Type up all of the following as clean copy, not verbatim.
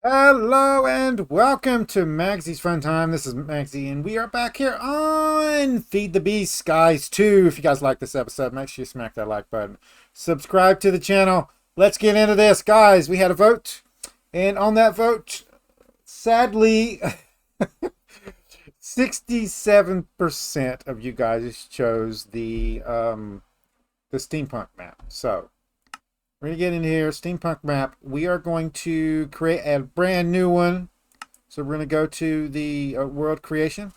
Hello and welcome to Maggie's Fun Time. This is Magzie, and we are back here on Feed the Beast, guys, 2. If you guys like this episode, make sure you smack that like button. Subscribe to the channel. Let's get into this, guys. We had a vote, and on that vote, sadly, 67% of you guys chose the steampunk map. So we're going to get in here, steampunk map. We are going to create a brand new one. So we're going to go to the world creation.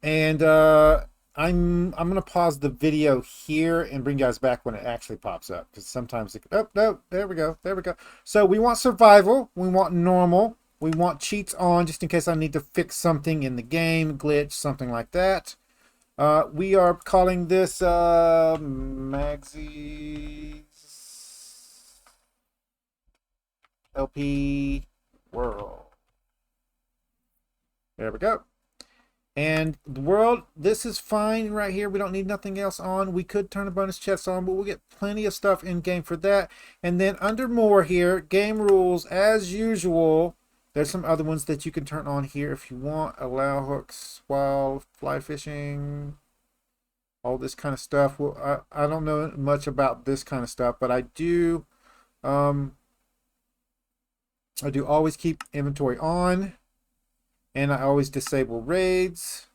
And I'm going to pause the video here and bring you guys back when it actually pops up. Because sometimes it... Oh, no, there we go. There we go. So we want survival. We want normal. We want cheats on just in case I need to fix something in the game, glitch, something like that. We are calling this Maggie's LP World. There we go. And the world, this is fine right here. We don't need nothing else on. We could turn a bonus chest on, but we'll get plenty of stuff in game for that. And then under more here, game rules as usual. There's some other ones that you can turn on here if you want. Allow hooks while fly fishing. All this kind of stuff. Well, I don't know much about this kind of stuff, but I do always keep inventory on, and I always disable raids,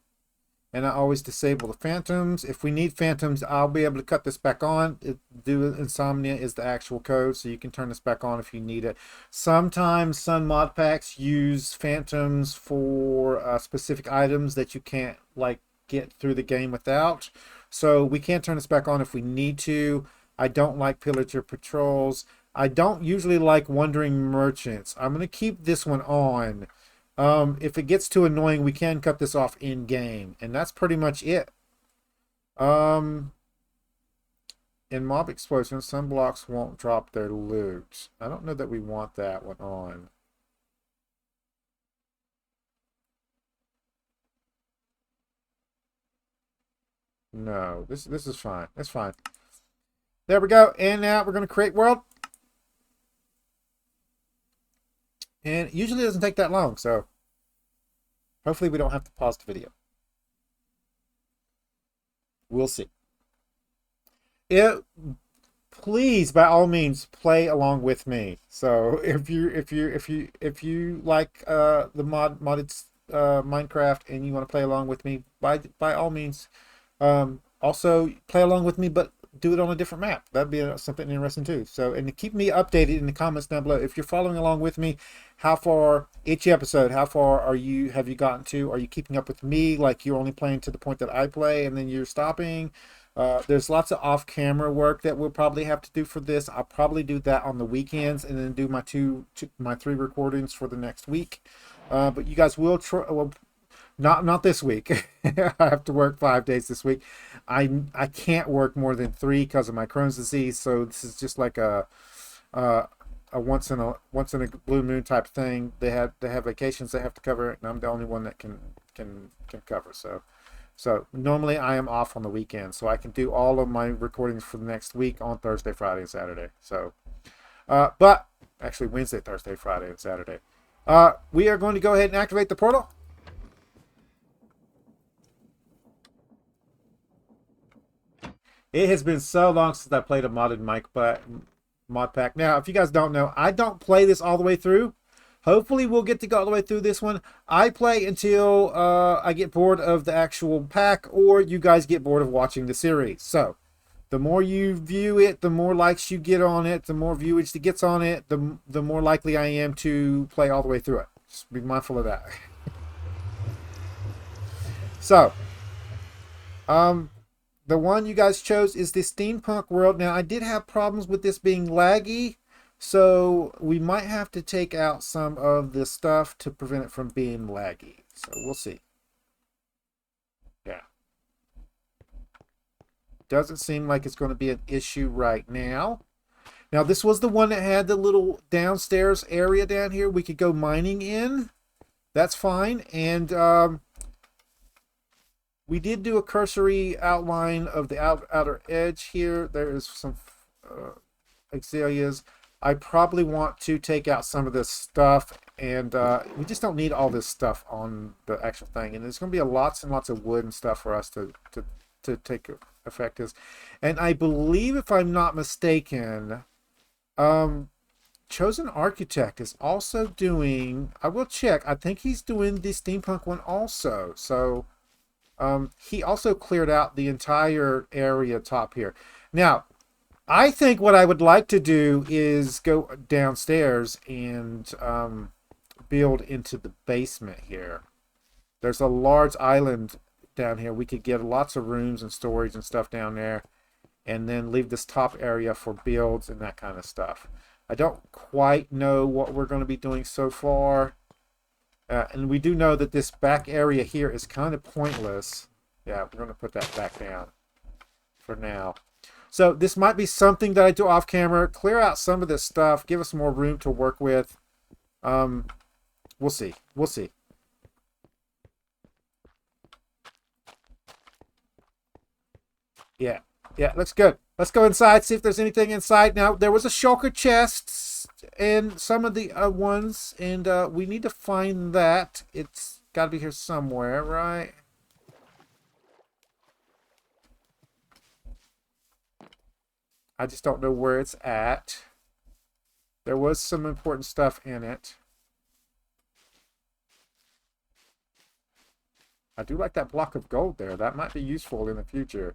and I always disable the phantoms. If we need phantoms, I'll be able to cut this back on. Do insomnia is the actual code, so you can turn this back on if you need it. Sometimes some mod packs use phantoms for specific items that you can't like get through the game without. So we can turn this back on if we need to. I don't like pillager patrols. I don't usually like wandering merchants. I'm going to keep this one on. If it gets too annoying, we can cut this off in game. And that's pretty much it. In mob explosions, some blocks won't drop their loot. I don't know that we want that one on. No, this is fine. That's fine. There we go. And now we're going to create world. And usually it doesn't take that long, so hopefully we don't have to pause the video. We'll see. Please, by all means, play along with me. So if you like the modded Minecraft and you want to play along with me, by all means, also play along with me, but do it on a different map. That'd be something interesting too. So, and to keep me updated in the comments down below, if you're following along with me, how far each episode, how far have you gotten to? Are you keeping up with me, like you're only playing to the point that I play and then you're stopping? There's lots of off-camera work that we'll probably have to do for this. I'll probably do that on the weekends and then do my 3 recordings for the next week. But you guys will try. Well, not this week. I have to work 5 days this week. I can't work more than 3 because of my Crohn's disease. So this is just like a once in a blue moon type thing. They have vacations they have to cover, and I'm the only one that can cover. So normally I am off on the weekend, so I can do all of my recordings for the next week on Thursday, Friday, and Saturday. So, but actually Wednesday, Thursday, Friday, and Saturday. We are going to go ahead and activate the portal. It has been so long since I played a modded mod pack. Now, if you guys don't know, I don't play this all the way through. Hopefully, we'll get to go all the way through this one. I play until I get bored of the actual pack, or you guys get bored of watching the series. So, the more you view it, the more likes you get on it, the more viewage that gets on it, the more likely I am to play all the way through it. Just be mindful of that. So, the one you guys chose is the Steampunk World. Now, I did have problems with this being laggy, so we might have to take out some of the stuff to prevent it from being laggy. So we'll see. Yeah. Doesn't seem like it's going to be an issue right now. Now, this was the one that had the little downstairs area down here we could go mining in. That's fine. And we did do a cursory outline of the outer edge here. There is some azaleas. I probably want to take out some of this stuff, and we just don't need all this stuff on the actual thing. And there's going to be lots and lots of wood and stuff for us to take effect is. And I believe, if I'm not mistaken, Chosen Architect is also doing, I will check, I think he's doing the steampunk one also. So he also cleared out the entire area top here. Now, I think what I would like to do is go downstairs and build into the basement here. There's a large island down here. We could get lots of rooms and storage and stuff down there, and then leave this top area for builds and that kind of stuff. I don't quite know what we're going to be doing so far. And we do know that this back area here is kind of pointless. Yeah, we're going to put that back down for now. So this might be something that I do off camera. Clear out some of this stuff. Give us more room to work with. We'll see. We'll see. Yeah. Yeah, looks good. Let's go inside, see if there's anything inside. Now, there was a shulker chest and some of the ones, and we need to find that. It's got to be here somewhere, right? I just don't know where it's at. There was some important stuff in it. I do like that block of gold there. That might be useful in the future.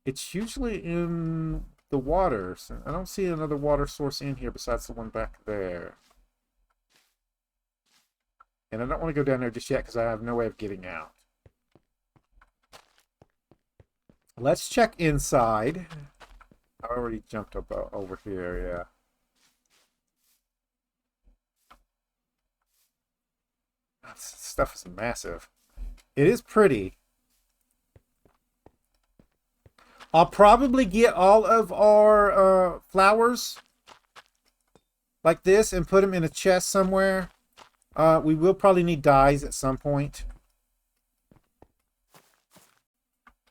It's usually in the waters. I don't see another water source in here besides the one back there. And I don't want to go down there just yet because I have no way of getting out. Let's check inside. I already jumped up over here, yeah. This stuff is massive. It is pretty. I'll probably get all of our flowers like this and put them in a chest somewhere. We will probably need dyes at some point.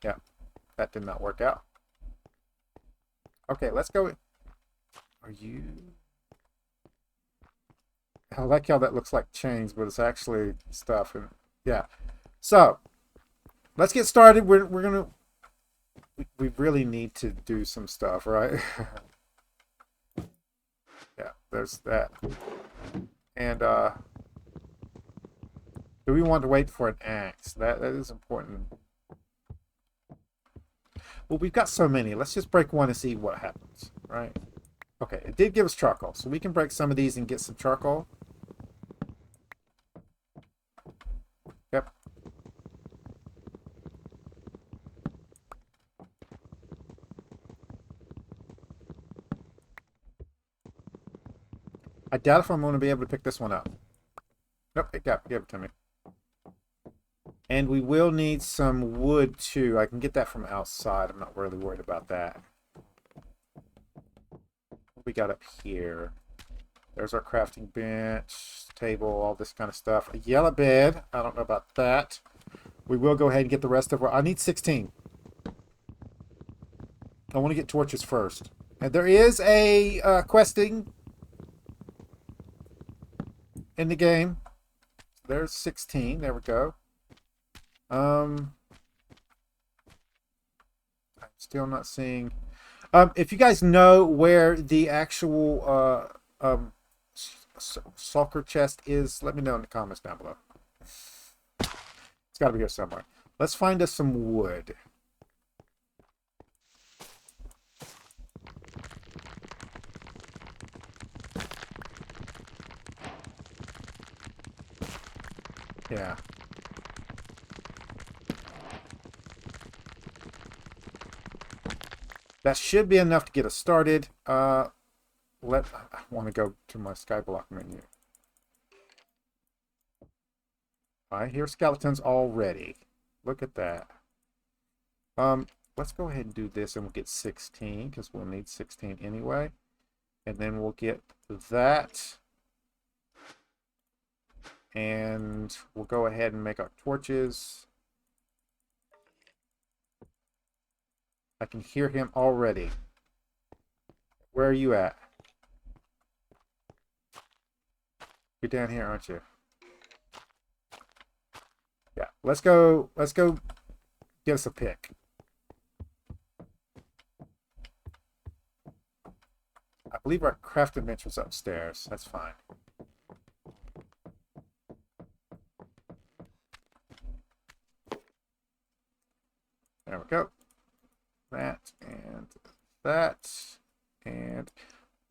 Yeah, that did not work out. Okay, let's go. Are you... I like how that looks like chains, but it's actually stuff. And yeah. So, let's get started. We're going to... We really need to do some stuff, right? Yeah, there's that. And do we want to wait for an axe? That is important. Well, we've got so many. Let's just break one and see what happens, right? Okay, it did give us charcoal, so we can break some of these and get some charcoal. Yep. I doubt if I'm going to be able to pick this one up. Nope, it gave it to me. And we will need some wood too. I can get that from outside. I'm not really worried about that. What we got up here? There's our crafting bench, table, all this kind of stuff. A yellow bed. I don't know about that. We will go ahead and get the rest of our... I need 16. I want to get torches first. And there is a questing in the game. There's 16. There we go. I'm still not seeing. If you guys know where the actual shulker chest is, let me know in the comments down below. It's got to be here somewhere. Let's find us some wood. Yeah. That should be enough to get us started. I want to go to my skyblock menu. I hear skeletons already. Look at that. Let's go ahead and do this and we'll get 16 because we'll need 16 anyway. And then we'll get that. And we'll go ahead and make our torches. I can hear him already. Where are you at? You're down here, aren't you? Yeah. Let's go get us a pick. I believe our crafting bench was upstairs. That's fine. There we go. That and that. And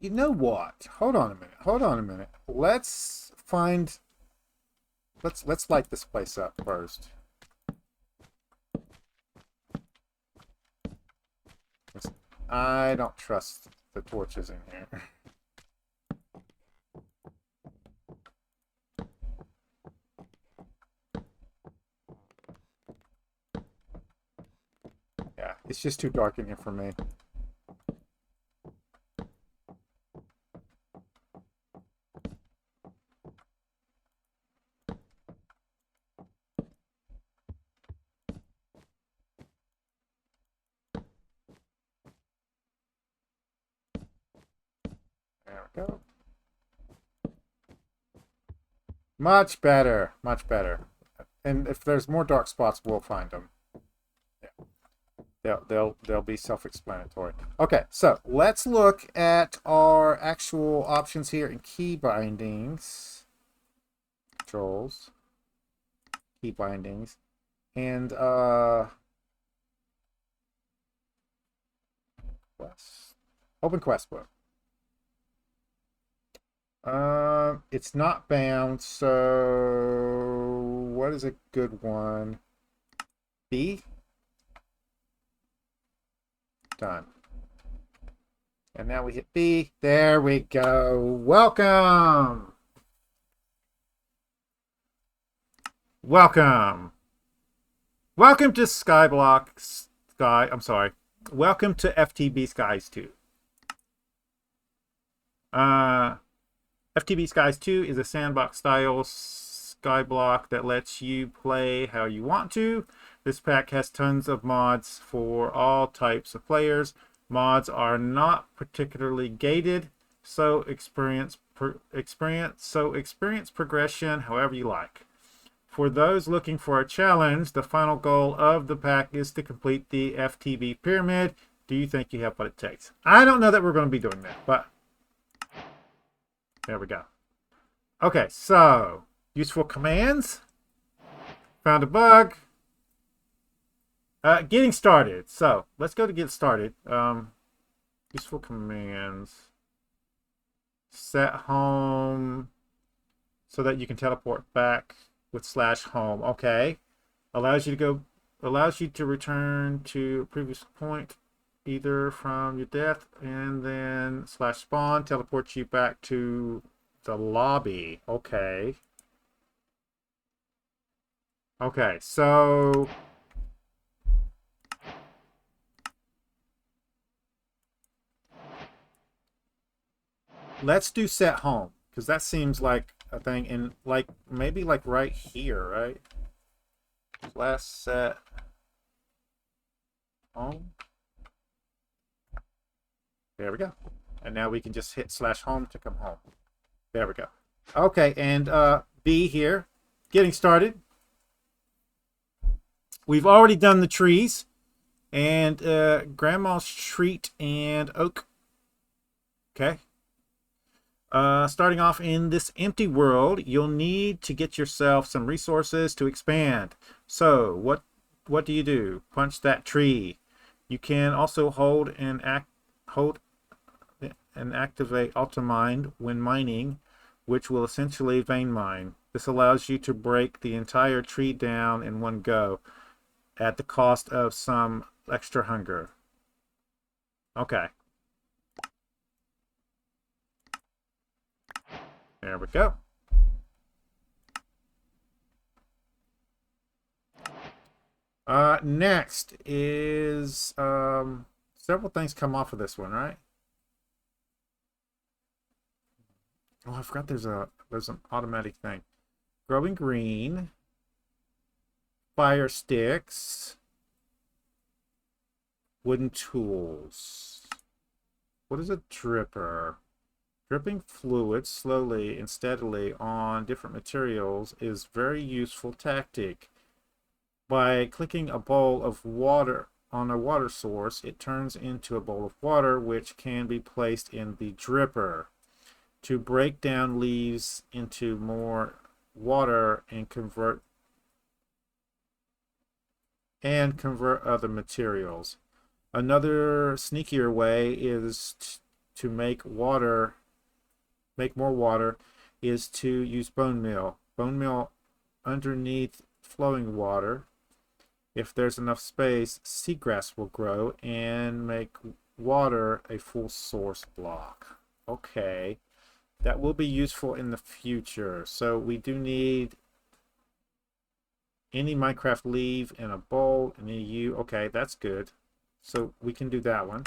you know what? Hold on a minute. Hold on a minute. Let's find. Let's light this place up first. I don't trust the torches in here. Yeah, it's just too dark in here for me. There we go. Much better. Much better. And if there's more dark spots, we'll find them. Yeah. They'll be self-explanatory. Okay, so let's look at our actual options here in key bindings. Controls. Key bindings. And quest. Open quest book. It's not bound, so what is a good one? B? Done. And now we hit B. There we go. Welcome. Welcome. Welcome to I'm sorry. Welcome to FTB Skies 2. FTB Skies 2 is a sandbox style skyblock that lets you play how you want to. This pack has tons of mods for all types of players. Mods are not particularly gated, so experience progression however you like. For those looking for a challenge, the final goal of the pack is to complete the FTB pyramid. Do you think you have what it takes? I don't know that we're going to be doing that, but there we go. Okay, so useful commands. Found a bug. Getting started. So let's go to get started. Useful commands. Set home so that you can teleport back with /home. Okay. Allows you to return to a previous point either from your death, and then /spawn teleports you back to the lobby. Okay. Okay, so let's do set home, because that seems like a thing in like maybe like right here, right? Last set home. There we go. And now we can just hit /home to come home. There we go. Okay, and B here, getting started. We've already done the trees, and Grandma's treat and oak. Okay. Starting off in this empty world, you'll need to get yourself some resources to expand. So what do you do? Punch that tree. You can also hold and activate Ultimine when mining, which will essentially vein mine. This allows you to break the entire tree down in one go at the cost of some extra hunger. Okay. There we go. Next is several things come off of this one, right? Oh, I forgot there's an automatic thing. Growing green, fire sticks, wooden tools. What is a dripper? Dripping fluid slowly and steadily on different materials is very useful tactic. By clicking a bowl of water on a water source, it turns into a bowl of water which can be placed in the dripper to break down leaves into more water and convert other materials. Another sneakier way is to make more water is to use bone meal. Bone meal underneath flowing water. If there's enough space, seagrass will grow and make water a full source block. Okay, that will be useful in the future. So we do need any Minecraft leaf in a bowl, and okay, that's good. So we can do that one.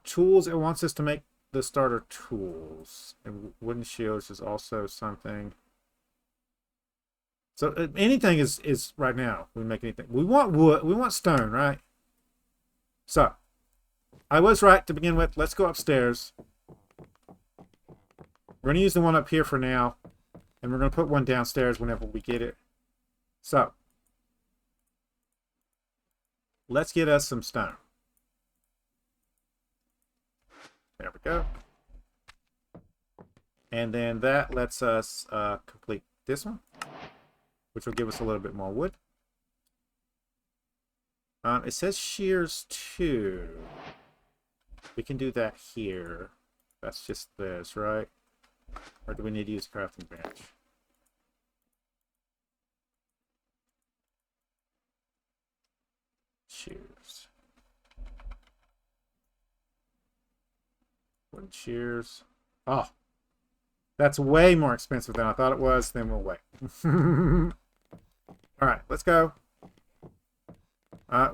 Tools, it wants us to make the starter tools. And wooden shields is also something. So anything is right now. We make anything. We want wood. We want stone, right? So I was right to begin with. Let's go upstairs. We're going to use the one up here for now. And we're going to put one downstairs whenever we get it. So let's get us some stone. There we go. And then that lets us complete this one, which will give us a little bit more wood. It says shears 2. We can do that here. That's just this, right? Or do we need to use a crafting bench? Shears. Wooden shears. Oh, that's way more expensive than I thought it was. Then we'll wait. All right, let's go.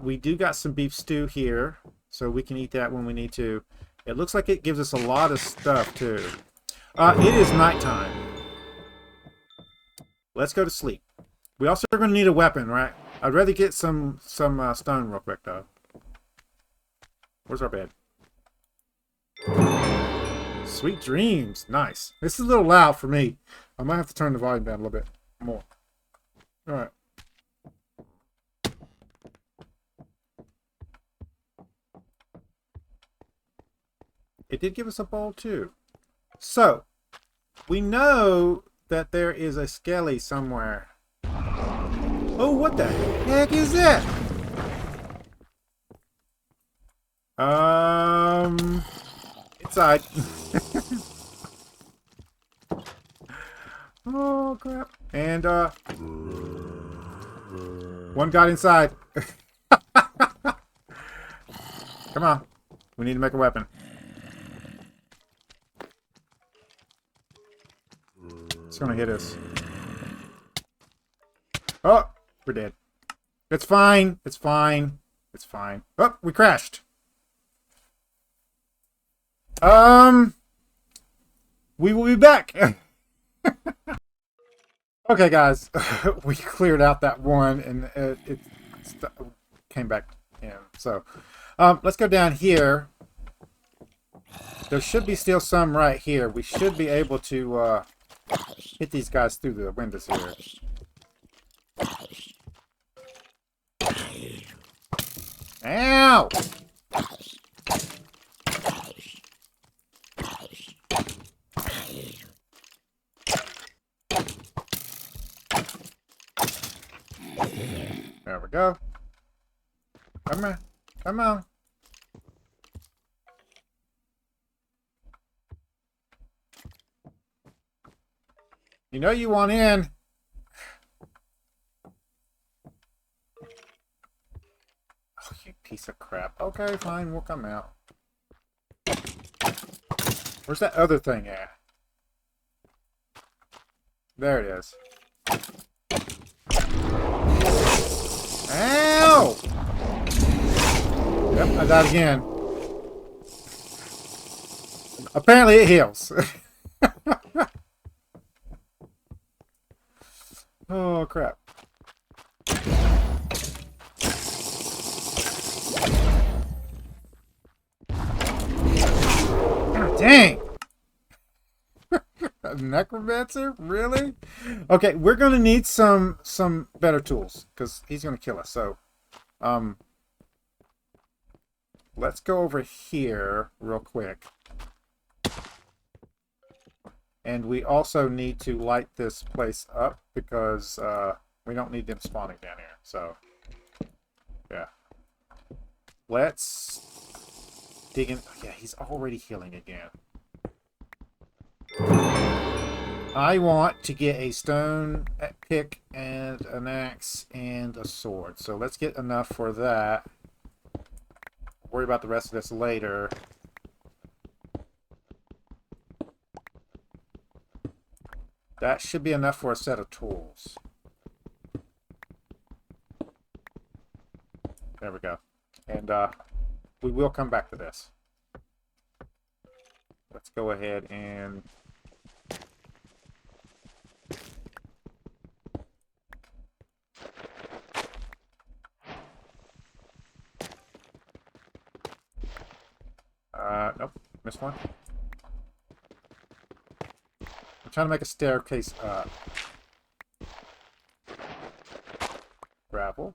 We do got some beef stew here, so we can eat that when we need to. It looks like it gives us a lot of stuff too. It is nighttime. Let's go to sleep. We also are going to need a weapon, right? I'd rather get some stone real quick though. Where's our bed? Sweet dreams. Nice. This is a little loud for me. I might have to turn the volume down a little bit more. All right. It did give us a bowl too. So, we know that there is a skelly somewhere. Oh, what the heck is that? Inside. Oh, crap. And, one got inside. Come on. We need to make a weapon. It's gonna hit us. Oh, we're dead. It's fine. It's fine. It's fine. Oh, we crashed. We will be back. Okay, guys. We cleared out that one, and it came back in. So, let's go down here. There should be still some right here. We should be able to hit these guys through the windows here. Ow! There we go. Come on. Come on. You know you want in. Oh, you piece of crap. Okay, fine. We'll come out. Where's that other thing at? There it is. Ow! Yep, I died again. Apparently it heals. Oh, crap. Dang! A necromancer? Really? Okay, we're gonna need some better tools because he's gonna kill us. So, let's go over here real quick, and we also need to light this place up because we don't need them spawning down here. So, yeah, let's dig in. Yeah, he's already healing again. I want to get a stone pick and an axe and a sword. So let's get enough for that. Worry about the rest of this later. That should be enough for a set of tools. There we go. And we will come back to this. Let's go ahead and... nope, missed one. I'm trying to make a staircase up. Gravel.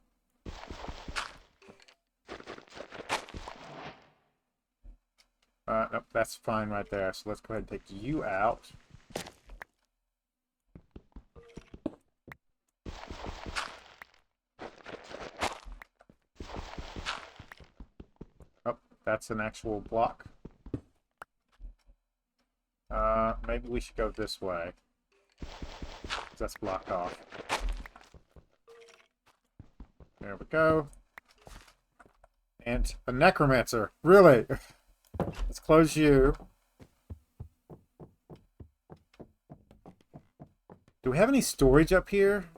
Nope, that's fine right there. So let's go ahead and take you out. Oh, that's an actual block. Maybe we should go this way. That's blocked off. There we go. And a necromancer. Really? Let's close you. Do we have any storage up here?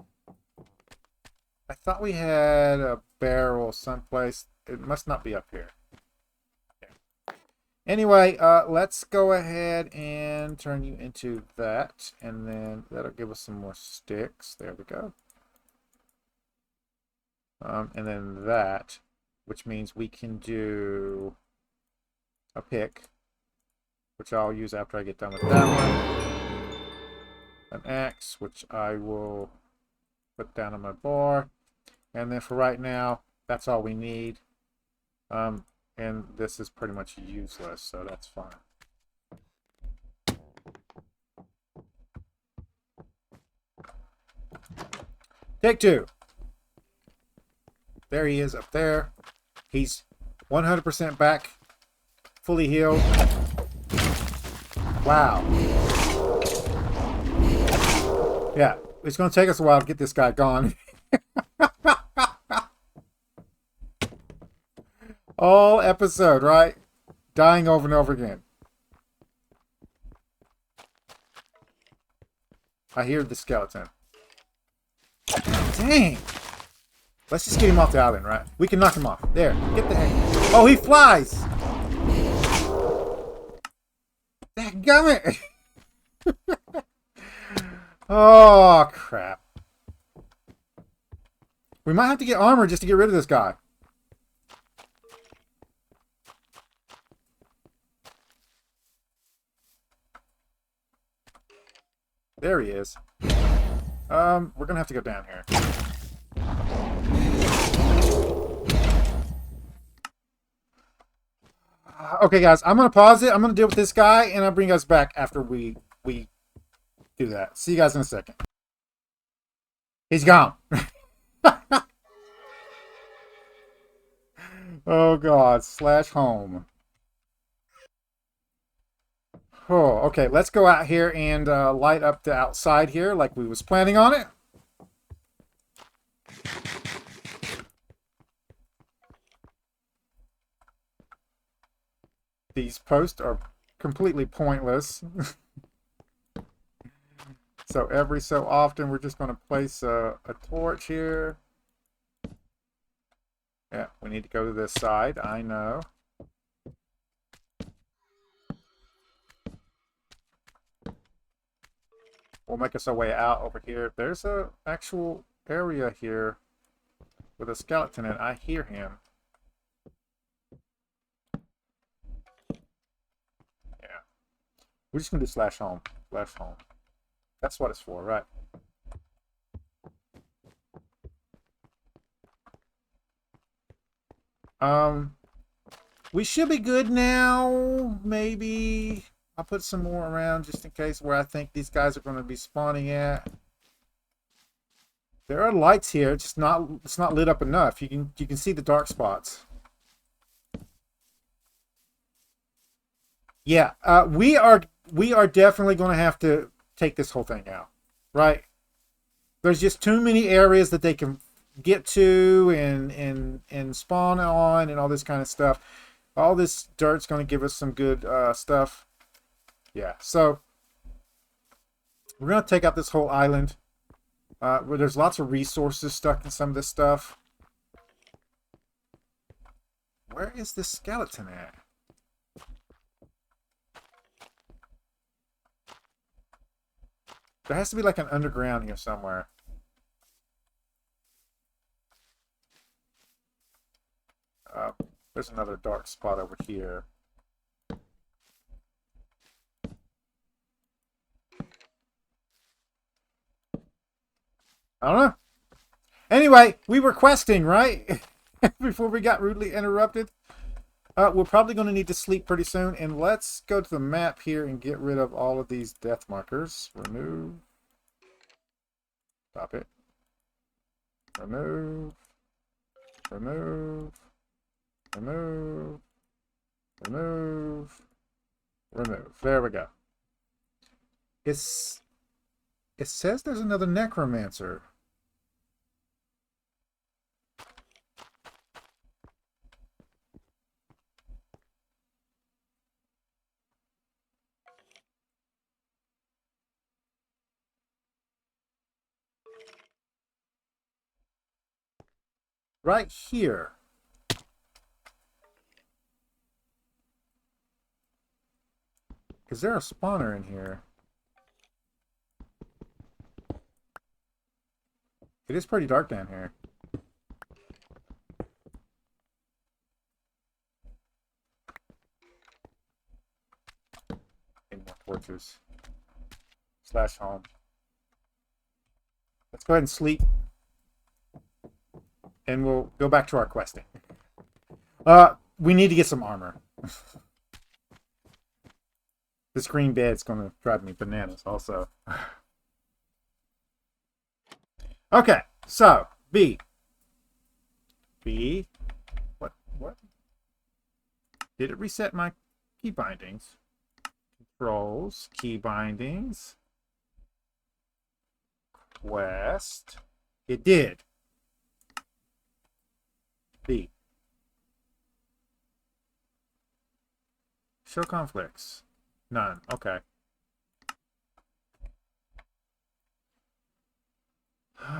I thought we had a barrel someplace. It must not be up here. Anyway, let's go ahead and turn you into that, and then that'll give us some more sticks. There we go. And then that, which means we can do a pick, which I'll use after I get done with that one. An axe, which I will put down on my bar. And then for right now, that's all we need. And this is pretty much useless, so that's fine. Take two. There he is up there. He's 100% back, fully healed. Wow. Yeah, it's going to take us a while to get this guy gone. All episode, right? Dying over and over again. I hear the skeleton. Dang! Let's just get him off the island, right? We can knock him off. There. Get the heck. Oh, he flies! Dadgummit! Oh, crap. We might have to get armor just to get rid of this guy. There he is. We're gonna have to go down here. Okay, guys, I'm gonna pause it. I'm gonna deal with this guy, and I'll bring us back after we do that. See you guys in a second. He's gone. Oh God, /home. Oh, okay, let's go out here and light up the outside here like we was planning on it. These posts are completely pointless. So every so often we're just going to place a torch here. Yeah, we need to go to this side, I know. We'll make us our way out over here. There's a actual area here with a skeleton in it. I hear him. Yeah. We're just gonna do slash home. Slash home. That's what it's for, right? We should be good now. Maybe I'll put some more around just in case where I think these guys are going to be spawning at. There are lights here. It's not lit up enough. You can see the dark spots. Yeah, we are definitely going to have to take this whole thing out, right? There's just too many areas that they can get to and spawn on and all this kind of stuff. All this dirt's going to give us some good stuff. Yeah, so we're going to take out this whole island where there's lots of resources stuck in some of this stuff. Where is this skeleton at? There has to be like an underground here somewhere. There's another dark spot over here. I don't know. Anyway, we were questing, right? Before we got rudely interrupted. We're probably going to need to sleep pretty soon. And let's go to the map here and get rid of all of these death markers. Remove. Stop it. Remove. Remove. Remove. Remove. Remove. There we go. It says there's another necromancer. Right here. Is there a spawner in here? It is pretty dark down here. Need more torches. Slash home. Let's go ahead and sleep. And we'll go back to our questing. We need to get some armor. This green bed's going to drive me bananas also. Okay, so B. What? Did it reset my key bindings? Controls, key bindings. Quest. It did. B. Show conflicts. None. Okay.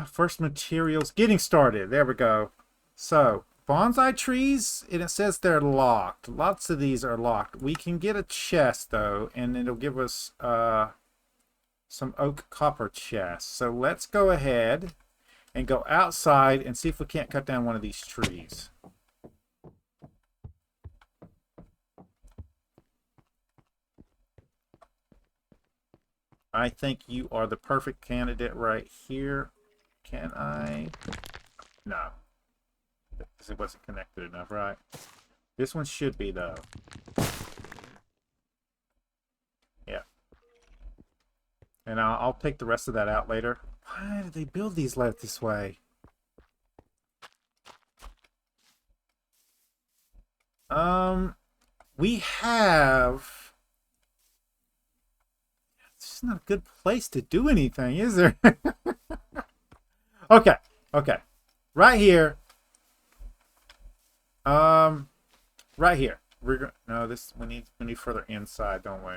First materials. Getting started. There we go. So, bonsai trees, and it says they're locked. Lots of these are locked. We can get a chest, though, and it'll give us some oak copper chests. So, let's go ahead and go outside and see if we can't cut down one of these trees. I think you are the perfect candidate right here. Can I? No. Because it wasn't connected enough, right? This one should be, though. Yeah. And I'll take the rest of that out later. Why did they build these like this way? We have... This is not a good place to do anything, is there? Okay. Right here. Right here. No, this we need further inside, don't we?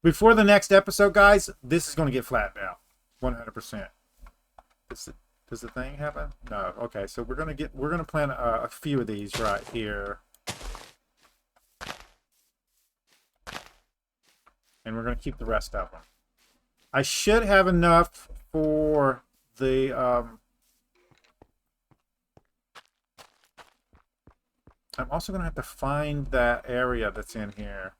Before the next episode, guys, this is going to get flattened out, 100%. Does the thing happen? No. Okay, so we're gonna plant a few of these right here, and we're gonna keep the rest of them. I should have enough for the I'm also gonna have to find that area that's in here.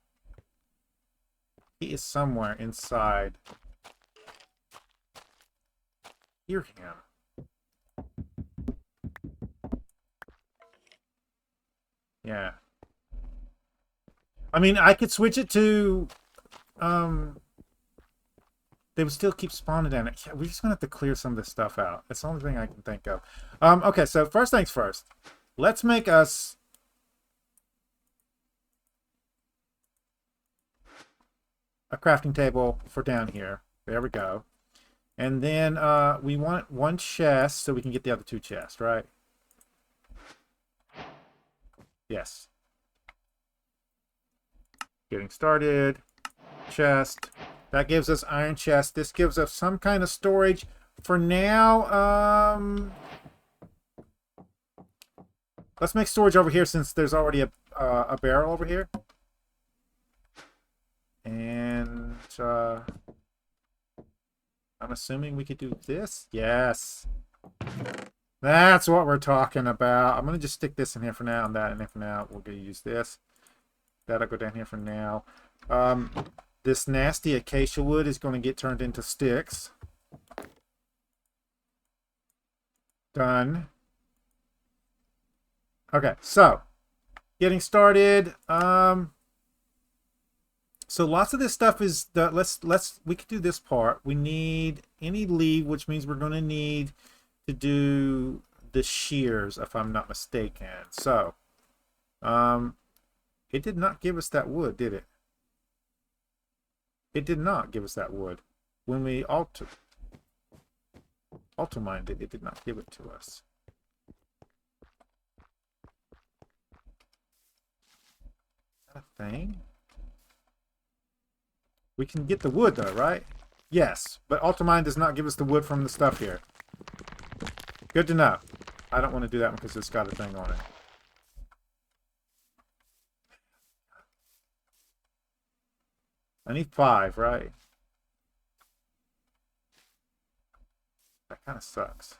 He is somewhere inside. Hear him. Yeah. I mean, I could switch it to, they would still keep spawning down it. Yeah, we're just gonna have to clear some of this stuff out. That's the only thing I can think of. Okay, so first things first. Let's make us a crafting table for down here. There we go. And then we want one chest so we can get the other two chests, right? Yes. Getting started. Chest. That gives us iron chest. This gives us some kind of storage. For now, let's make storage over here since there's already a barrel over here. And I'm assuming we could do this. Yes. That's what we're talking about. I'm going to just stick this in here for now and that in there for now. We're going to use this. That'll go down here for now. This nasty acacia wood is going to get turned into sticks. Done. Okay, so getting started. So lots of this stuff is the we could do this part. We need any leaf, which means we're going to need to do the shears, if I'm not mistaken. So, it did not give us that wood, did it? It did not give us that wood. When we auto-mined it, it did not give it to us. Is that a thing? We can get the wood though, right? Yes, but auto-mine does not give us the wood from the stuff here. Good to know. I don't want to do that one because it's got a thing on it. I need 5, right? That kind of sucks.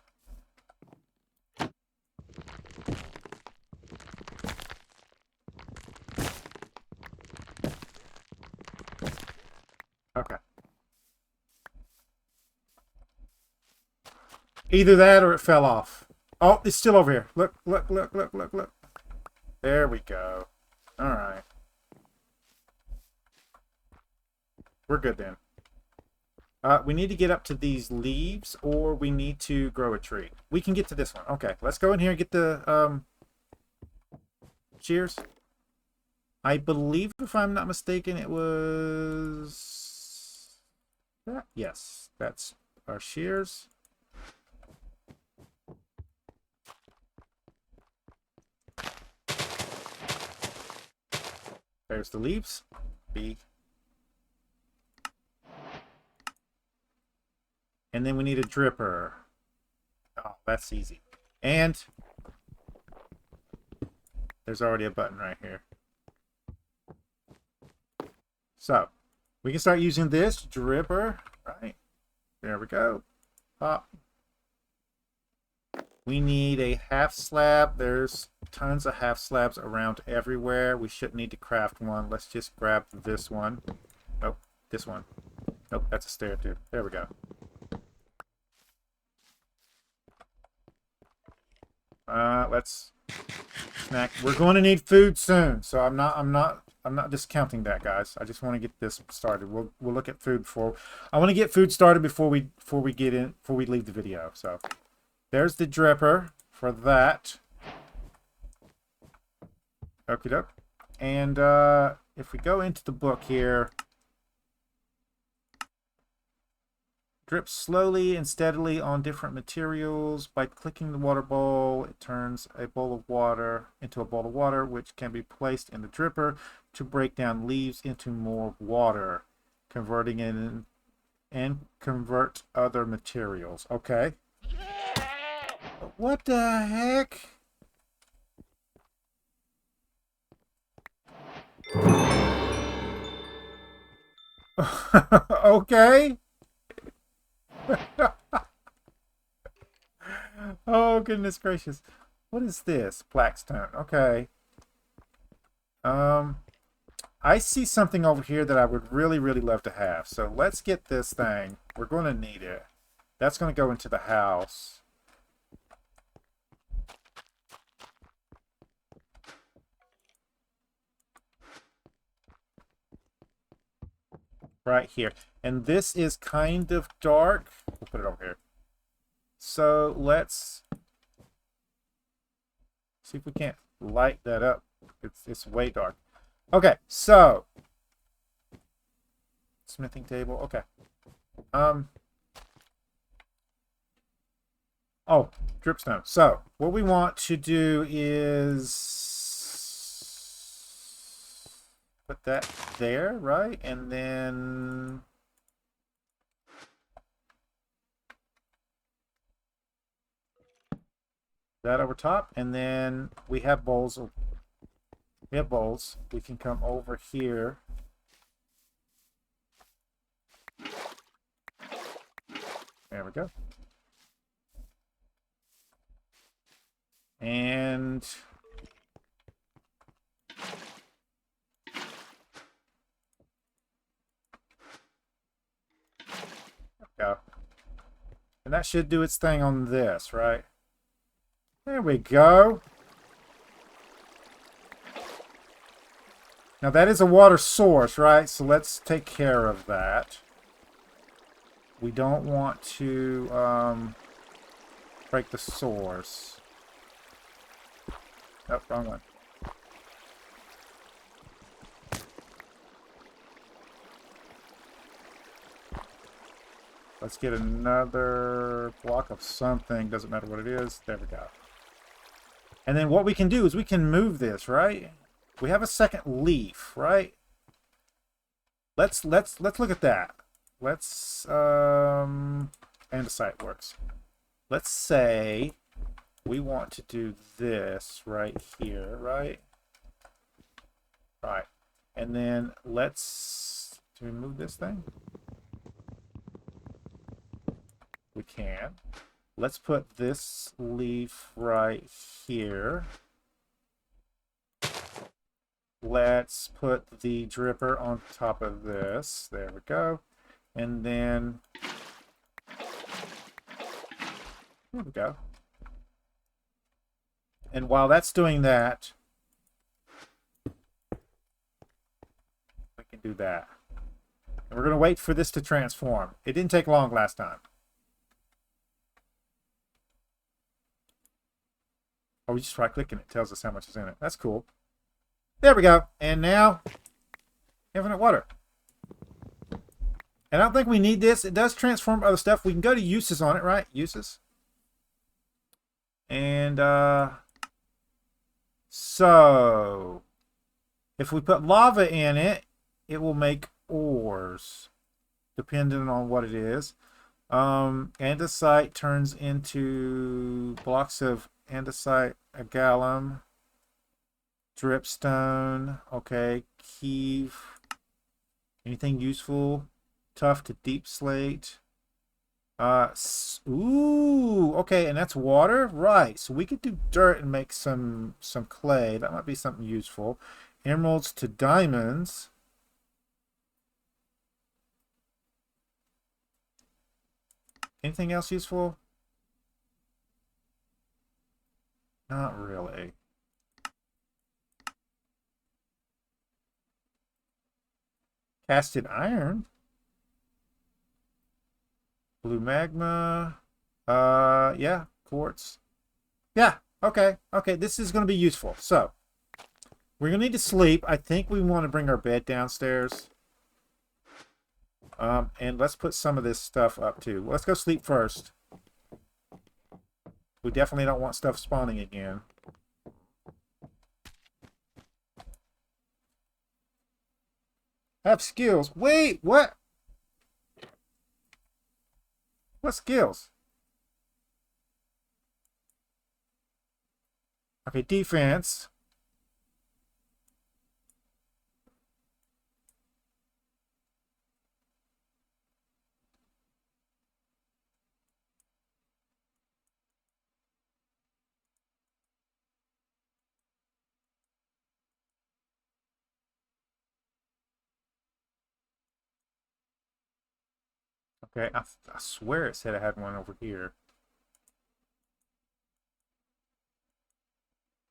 Okay. Either that or it fell off. Oh, it's still over here. Look, look, look, look, look, look. There we go. All right. We're good then. We need to get up to these leaves, or we need to grow a tree. We can get to this one. Okay, let's go in here and get the shears. I believe, if I'm not mistaken, it was that. Yes, that's our shears. There's the leaves. B. And then we need a dripper. Oh, that's easy. And there's already a button right here. So we can start using this dripper, right? There we go. Pop. We need a half slab. There's tons of half slabs around everywhere. We shouldn't need to craft one. Let's just grab this one. Nope, this one. Nope, that's a stair too. There we go. Let's snack. We're going to need food soon, so I'm not discounting that, guys. I just want to get this started. We'll look at food before. I want to get food started before we leave the video. So there's the dripper for that. Okie doke. And if we go into the book here, drip slowly and steadily on different materials. By clicking the water bowl, it turns a bowl of water into a bowl of water, which can be placed in the dripper to break down leaves into more water, converting in and convert other materials. Okay. What the heck? Okay. Oh, goodness gracious. What is this? Blackstone. Okay. I see something over here that I would really, really love to have. So let's get this thing. We're going to need it. That's going to go into the house. Right here. And this is kind of dark. We'll put it over here. So let's see if we can't light that up. It's way dark. Okay, so smithing table. Okay. Oh, dripstone. So what we want to do is put that there, right? And then that over top. And then we have bowls. We have bowls. We can come over here. There we go. And go. And that should do its thing on this, right? There we go. Now that is a water source, right? So let's take care of that. We don't want to break the source. Oh, wrong one. Let's get another block of something. Doesn't matter what it is. There we go. And then what we can do is we can move this, right? We have a second leaf, right? Let's look at that. Let's andesite works. Let's say we want to do this right here, right? Right. And then let's remove this thing. We can. Let's put this leaf right here. Let's put the dripper on top of this. There we go. And then there we go. And while that's doing that, we can do that. And we're going to wait for this to transform. It didn't take long last time. Oh, we just right-click and it tells us how much is in it. That's cool. There we go. And now, infinite water. And I don't think we need this. It does transform other stuff. We can go to uses on it, right? Uses. And so if we put lava in it, it will make ores, depending on what it is. Andesite turns into blocks of andesite, a gallum, dripstone, okay, keeve, anything useful, tough to deep slate. Ooh, okay, and that's water, right? So we could do dirt and make some clay. That might be something useful. Emeralds to diamonds. Anything else useful? Not really. Casted iron. Blue magma. Yeah, quartz. Yeah, okay. Okay, this is going to be useful. So, we're going to need to sleep. I think we want to bring our bed downstairs. And let's put some of this stuff up too. Let's go sleep first. We definitely don't want stuff spawning again. Have skills. Wait, what? What skills? Okay, defense. Okay, I swear it said I had one over here.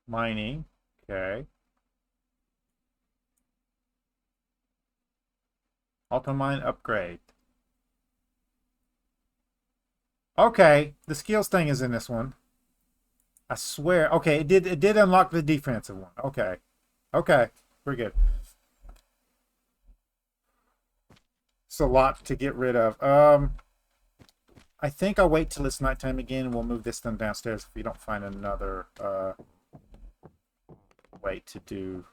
Mining. Okay. Auto mine upgrade. Okay, the skills thing is in this one. I swear. Okay, it did unlock the defensive one. Okay. Okay. We're good. It's a lot to get rid of. I think I'll wait till it's nighttime again and we'll move this thing downstairs if we don't find another way to do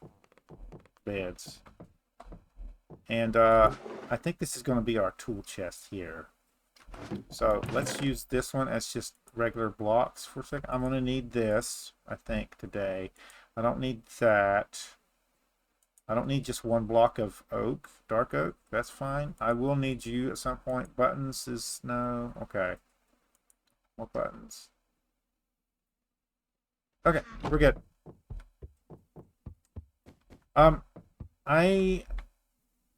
beds. And I think this is going to be our tool chest here. So let's use this one as just regular blocks for a second. I'm going to need this, I think, today. I don't need that. I don't need just one block of oak, dark oak. That's fine. I will need you at some point. Buttons is no. Okay. More buttons. Okay, we're good.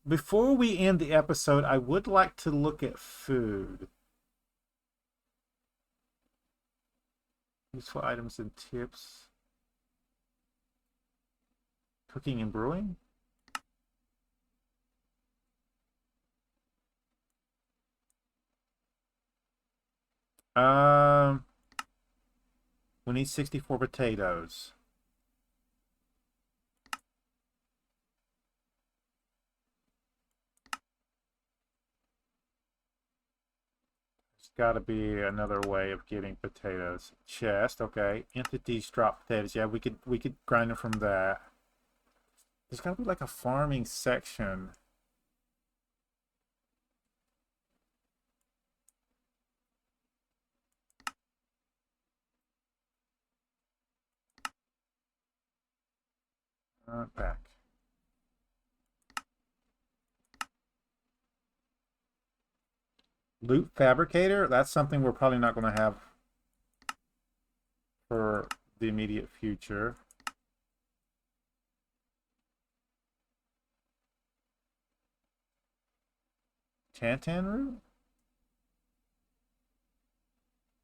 Before we end the episode, I would like to look at food. Useful items and tips. Cooking and brewing. We need 64 potatoes. There's got to be another way of getting potatoes. Chest, okay. Entities drop potatoes. Yeah, we could grind them from that. There's got to be like a farming section. Back. Loot fabricator? That's something we're probably not going to have for the immediate future. Tantan root?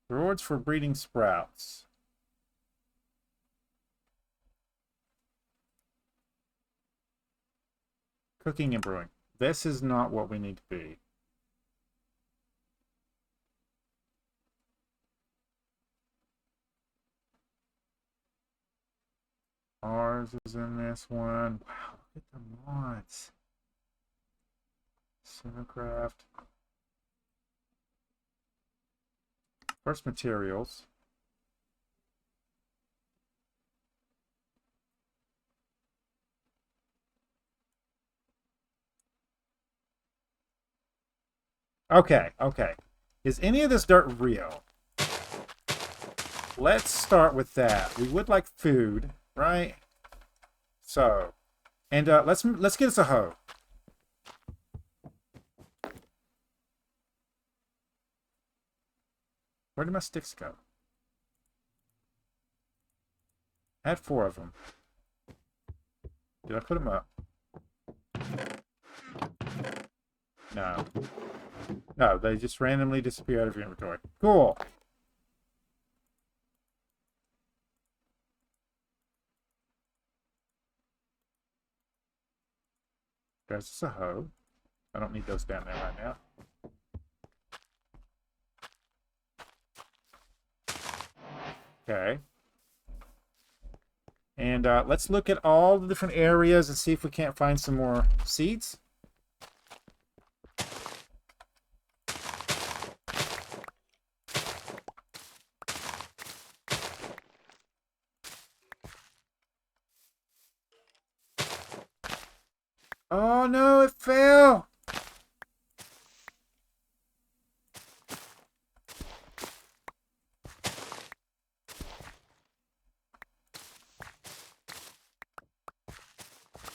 Rewards for breeding sprouts. Cooking and brewing. This is not what we need to be. Ours is in this one. Wow, look at the mods. Cinecraft. First materials. Okay, okay. Is any of this dirt real? Let's start with that. We would like food, right? So, and let's get us a hoe. Where did my sticks go? I had 4 of them. Did I put them up? No. No, they just randomly disappear out of your inventory. Cool. There's just a hoe. I don't need those down there right now. Okay. And let's look at all the different areas and see if we can't find some more seeds. Oh no, it fell!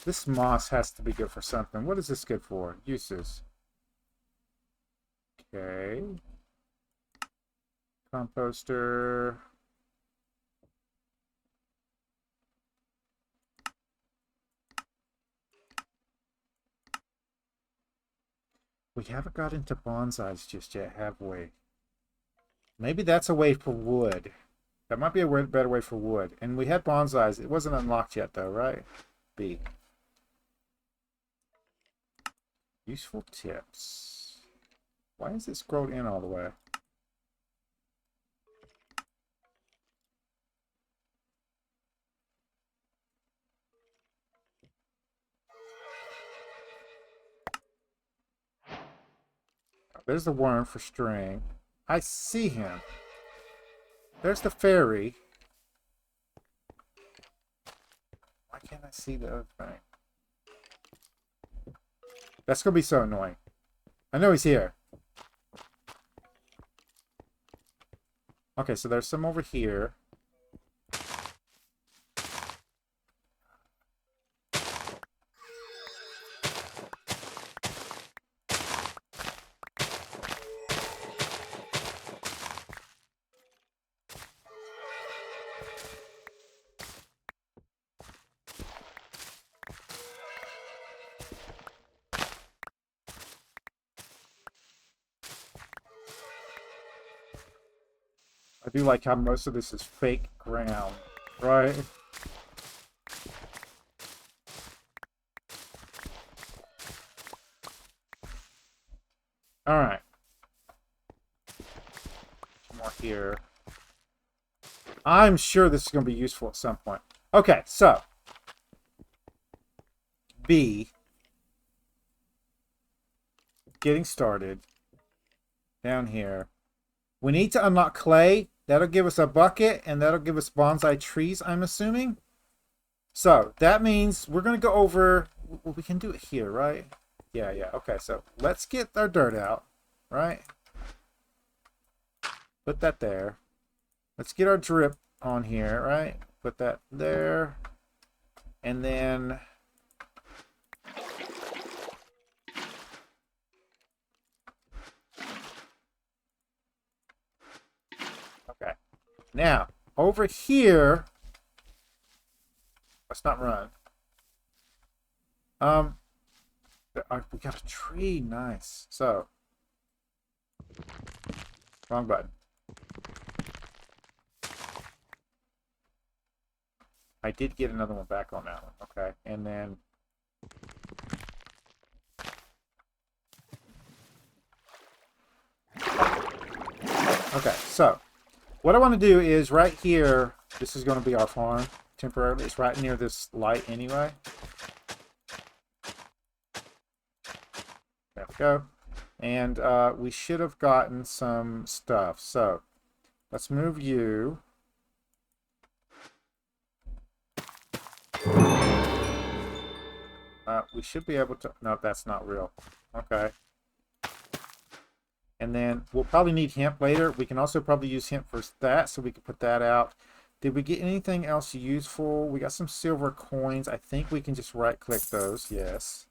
This moss has to be good for something. What is this good for? Uses. Okay. Composter. We haven't got into bonsais just yet, have we? Maybe that's a way for wood. That might be a better way for wood. And we had bonsais. It wasn't unlocked yet, though, right? B. Useful tips. Why is it scrolled in all the way? There's the worm for string. I see him. There's the fairy. Why can't I see the other thing? That's going to be so annoying. I know he's here. Okay, so there's some over here. I do like how most of this is fake ground, right? All right. More here. I'm sure this is going to be useful at some point. Okay, so B. Getting started. Down here. We need to unlock clay. That'll give us a bucket, and that'll give us bonsai trees, I'm assuming. So, that means we're going to go over... Well, we can do it here, right? Yeah. Okay, so let's get our dirt out, right? Put that there. Let's get our drip on here, right? Put that there. And then... Okay. Now, over here... Let's not run. We got a tree. Nice. So... Wrong button. I did get another one back on that one. Okay. And then... Okay, so... What I want to do is right here, this is going to be our farm temporarily. It's right near this light anyway. There we go. And we should have gotten some stuff. So let's move you. We should be able to... No, that's not real. Okay. And then we'll probably need hemp later. We can also probably use hemp for that, so we can put that out. Did we get anything else useful? We got some silver coins. I think we can just right-click those. Yes.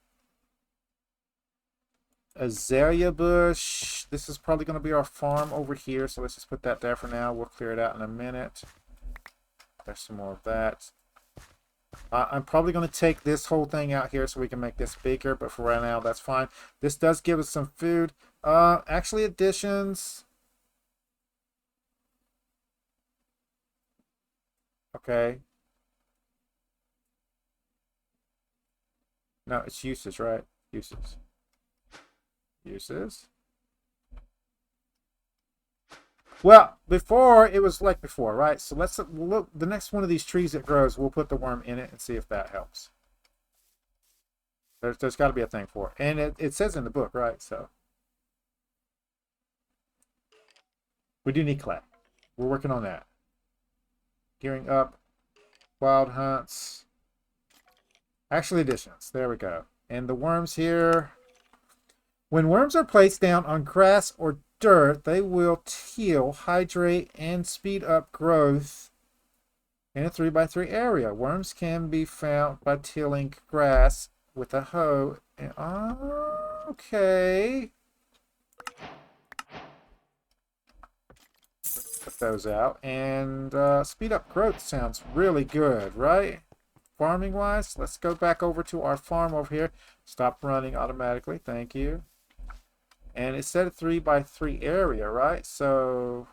Azalea bush. This is probably going to be our farm over here, so let's just put that there for now. We'll clear it out in a minute. There's some more of that. I'm probably going to take this whole thing out here so we can make this bigger, but for right now, that's fine. This does give us some food. Actually, additions. Okay. No, it's uses, right? Uses. Uses. Well, before, it was like before, right? So let's look. The next one of these trees that grows, we'll put the worm in it and see if that helps. There's got to be a thing for it. And it says in the book, right? So we do need clay. We're working on that. Gearing up. Wild hunts. Actually, additions. There we go. And the worms here. When worms are placed down on grass or dirt, they will till, hydrate, and speed up growth in a 3x3 area. Worms can be found by tilling grass with a hoe. Okay. Put those out. And speed up growth sounds really good, right? Farming wise, let's go back over to our farm over here. Stop running automatically. Thank you. And it said a 3x3 area, right? So,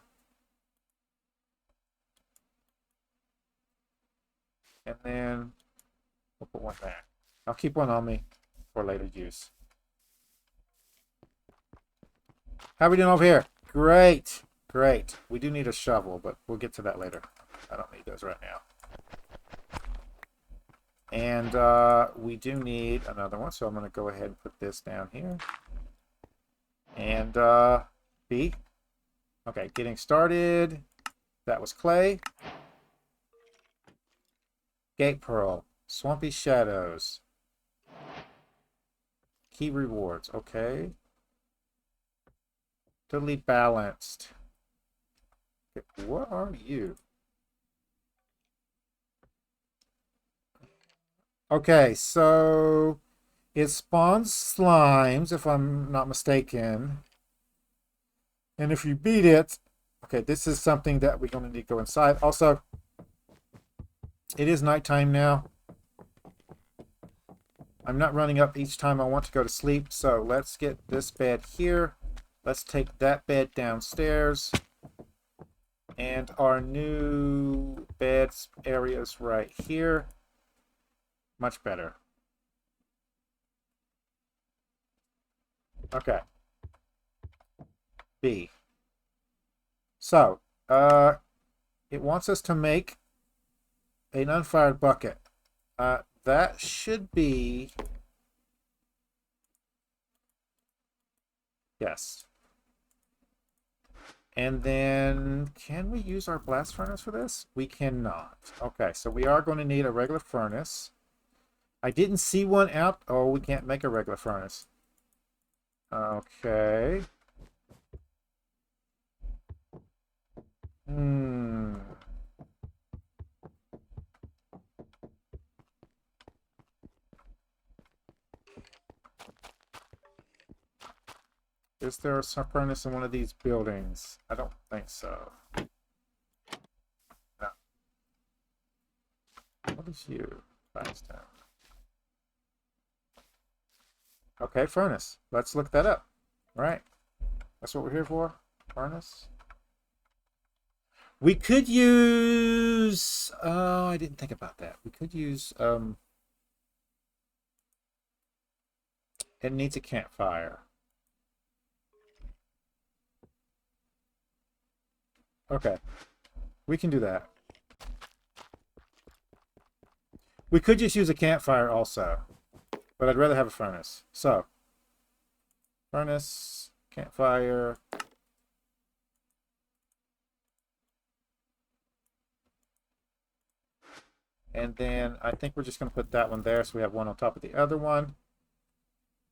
and then we'll put one there. I'll keep one on me for later use. How are we doing over here? Great. Great. We do need a shovel, but we'll get to that later. I don't need those right now. And we do need another one, so I'm going to go ahead and put this down here. And B. Okay, getting started. That was clay. Gate pearl. Swampy shadows. Key rewards. Okay. Totally balanced. Okay, what are you? Okay, so it spawns slimes, if I'm not mistaken. And if you beat it, okay, this is something that we're going to need to go inside. Also, it is nighttime now. I'm not running up each time I want to go to sleep, so let's get this bed here. Let's take that bed downstairs. And our new beds areas right here. Much better. Okay. B. So, it wants us to make an unfired bucket. That should be... Yes. And then, can we use our blast furnace for this? We cannot. Okay, so we are going to need a regular furnace. I didn't see one out. Oh, we can't make a regular furnace. Okay. Is there a furnace in one of these buildings? I don't think so. No. What is you? Firestone. Okay, furnace. Let's look that up. Right. That's what we're here for. Furnace. We could use... Oh, I didn't think about that. We could use... It needs a campfire. Okay. We can do that. We could just use a campfire also. But I'd rather have a furnace. So. Furnace. Campfire. And then I think we're just going to put that one there so we have one on top of the other one.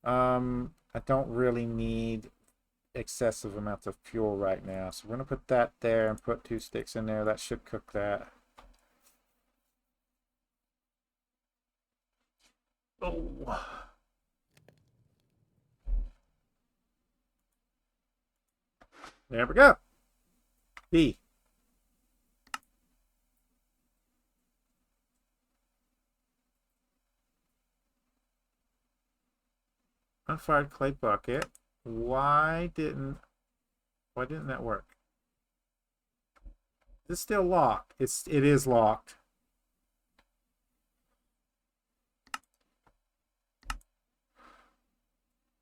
I don't really need excessive amounts of fuel right now. So we're going to put that there and put 2 sticks in there. That should cook that. Oh. There we go. B. Unfired clay bucket. Why didn't that work? Is it still locked? It is locked.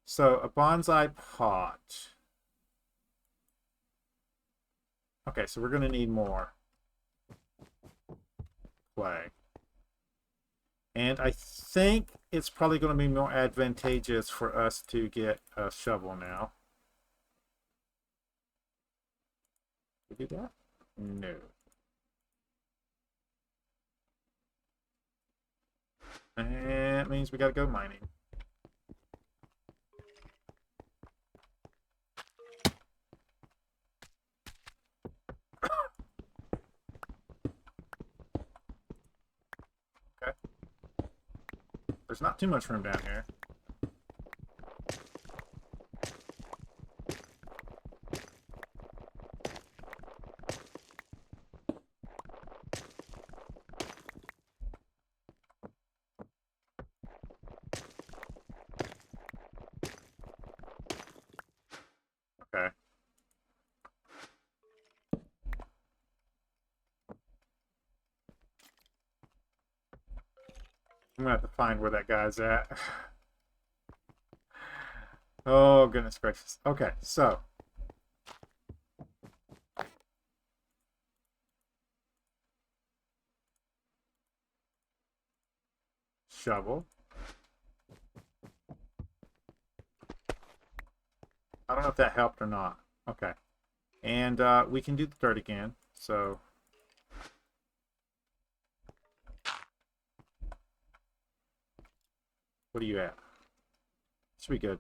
So a bonsai pot. Okay, so we're going to need more clay. And I think it's probably going to be more advantageous for us to get a shovel now. Did we do that? No. And it means we got to go mining. Okay. There's not too much room down here. I'm gonna have to find where that guy's at. Oh, goodness gracious. Okay, so. Shovel. I don't know if that helped or not. Okay. And we can do the dirt again. So. What are you at? Should be good.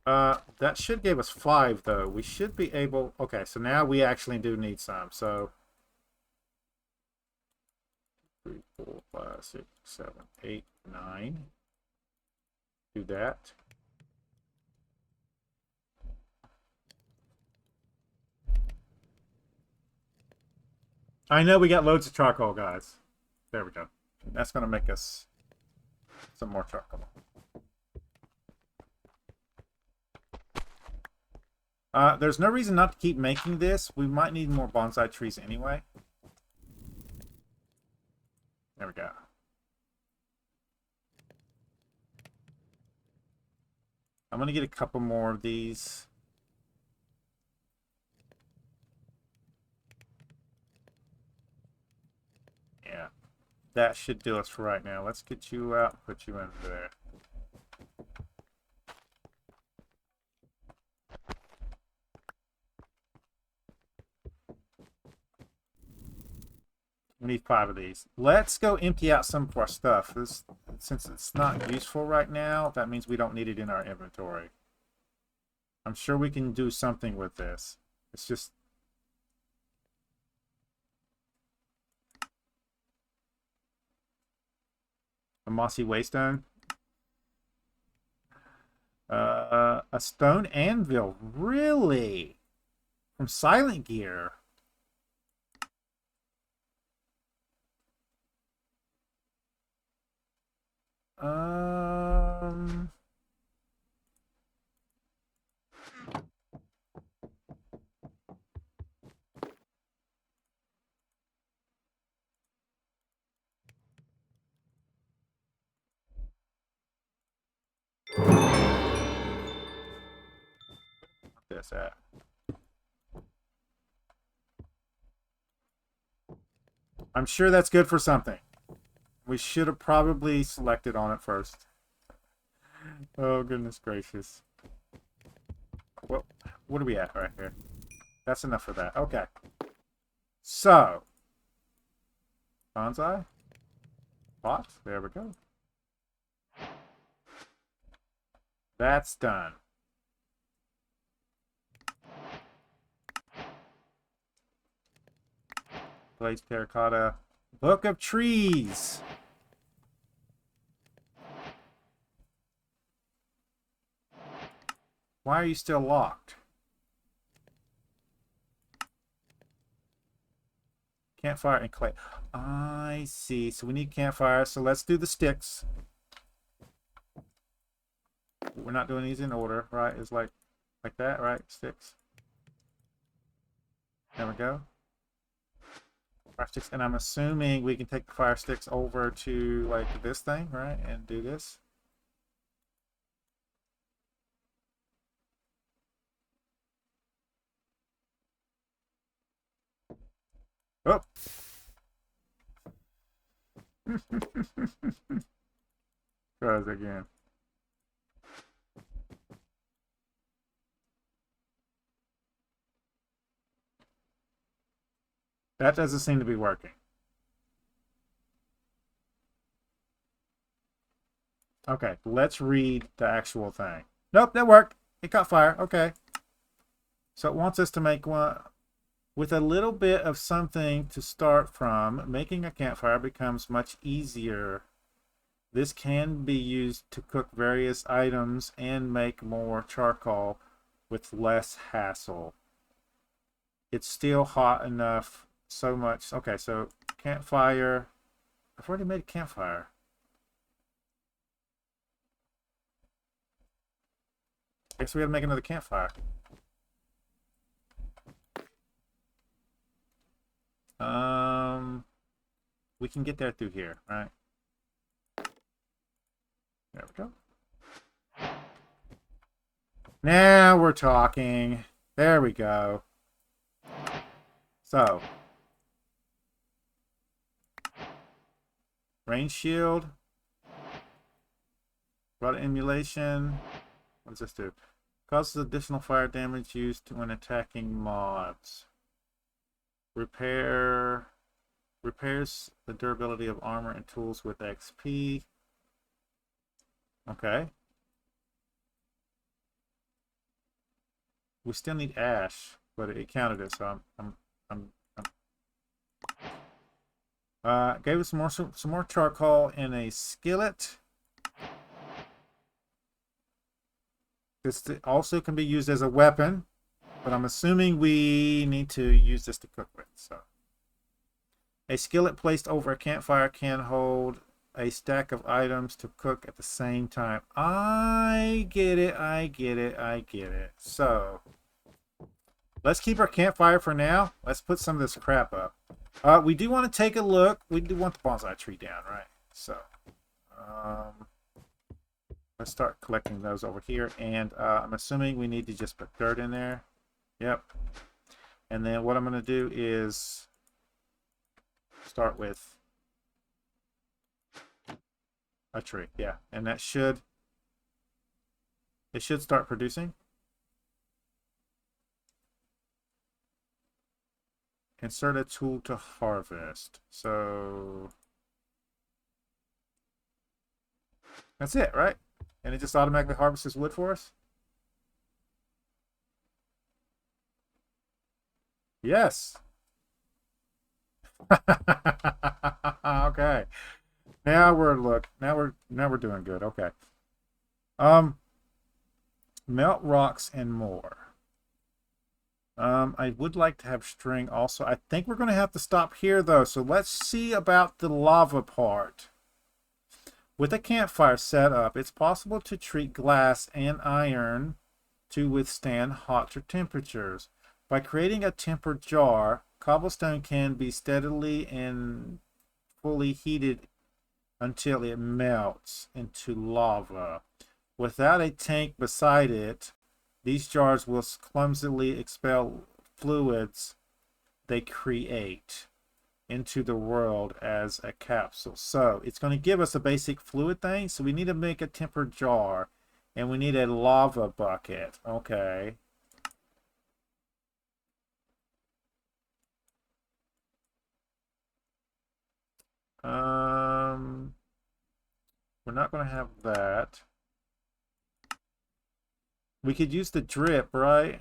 That should give us 5, though. We should be able... Okay, so now we actually do need some. So... 3, 4, 5, 6, 7, 8, 9. Do that. I know we got loads of charcoal, guys. There we go. That's going to make us some more charcoal. There's no reason not to keep making this. We might need more bonsai trees anyway. There we go. I'm going to get a couple more of these. Yeah. That should do us for right now. Let's get you out and put you in there. We need 5 of these. Let's go empty out some of our stuff. Since it's not useful right now, that means we don't need it in our inventory. I'm sure we can do something with this. It's just... A mossy waystone. A stone anvil. Really? From Silent Gear. This at. I'm sure that's good for something. We should have probably selected on it first. Oh, goodness gracious. What are we at right here? That's enough for that. Okay. So. Bonsai. Pot. There we go. That's done. Glazed terracotta. Book of trees. Why are you still locked? Campfire and clay. I see. So we need campfire. So let's do the sticks. We're not doing these in order, right? It's like that, right? Sticks. There we go. Fire sticks. And I'm assuming we can take the fire sticks over to like this thing, right? And do this. Oh. Try this again. That doesn't seem to be working. Okay, let's read the actual thing. Nope, that worked. It caught fire. Okay. So it wants us to make one. With a little bit of something to start from, making a campfire becomes much easier. This can be used to cook various items and make more charcoal with less hassle. It's still hot enough so much. Okay, so campfire. I've already made a campfire. Guess we gotta make another campfire. We can get there through here, right? There we go. Now we're talking. There we go. So, range shield. Rod emulation. What does this do? Causes additional fire damage used when attacking mobs. Repairs the durability of armor and tools with XP. Okay. We still need ash, but it counted it, so I'm gave us some more charcoal in a skillet. This also can be used as a weapon, but I'm assuming we need to use this to cook with. So, a skillet placed over a campfire can hold a stack of items to cook at the same time. I get it. I get it. I get it. So, let's keep our campfire for now. Let's put some of this crap up. We do want to take a look. We do want the bonsai tree down, right? So, let's start collecting those over here. And I'm assuming we need to just put dirt in there. Yep. And then what I'm going to do is start with a tree. Yeah. And it should start producing. Insert a tool to harvest. So that's it, right? And it just automatically harvests wood for us? Yes. Okay. Now we're doing good. Okay. Melt rocks and more. I would like to have string also. I think we're going to have to stop here though. So let's see about the lava part. With a campfire set up, it's possible to treat glass and iron to withstand hotter temperatures. By creating a tempered jar, cobblestone can be steadily and fully heated until it melts into lava. Without a tank beside it, these jars will clumsily expel fluids they create into the world as a capsule. So it's going to give us a basic fluid thing. So we need to make a tempered jar, and we need a lava bucket. Okay. We're not going to have that. We could use the drip, right?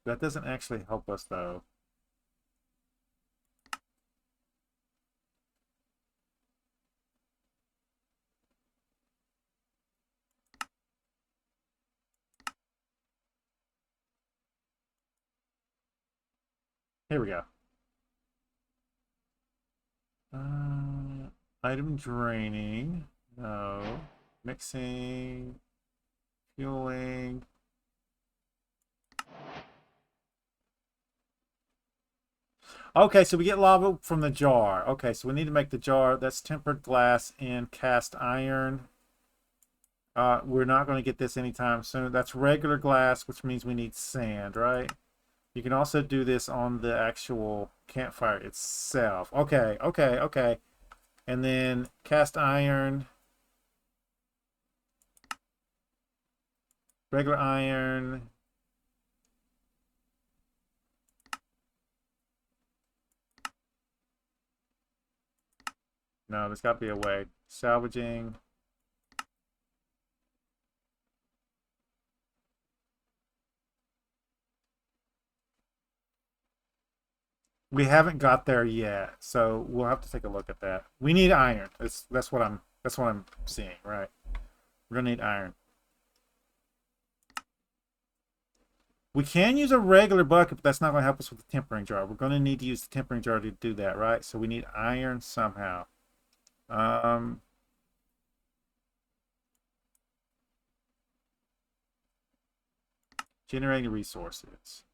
That doesn't actually help us, though. Here we go. Item draining. No. Mixing. Fueling. Okay, so we get lava from the jar. Okay, so we need to make the jar. That's tempered glass and cast iron. We're not going to get this anytime soon. That's regular glass, which means we need sand, right? You can also do this on the actual campfire itself. Okay, okay, okay. And then cast iron. Regular iron. No, there's got to be a way. Salvaging. We haven't got there yet, so we'll have to take a look at that. We need iron. That's what I'm seeing, right? We're gonna need iron. We can use a regular bucket, but that's not gonna help us with the tempering jar. We're gonna need to use the tempering jar to do that, right? So we need iron somehow. Generating resources.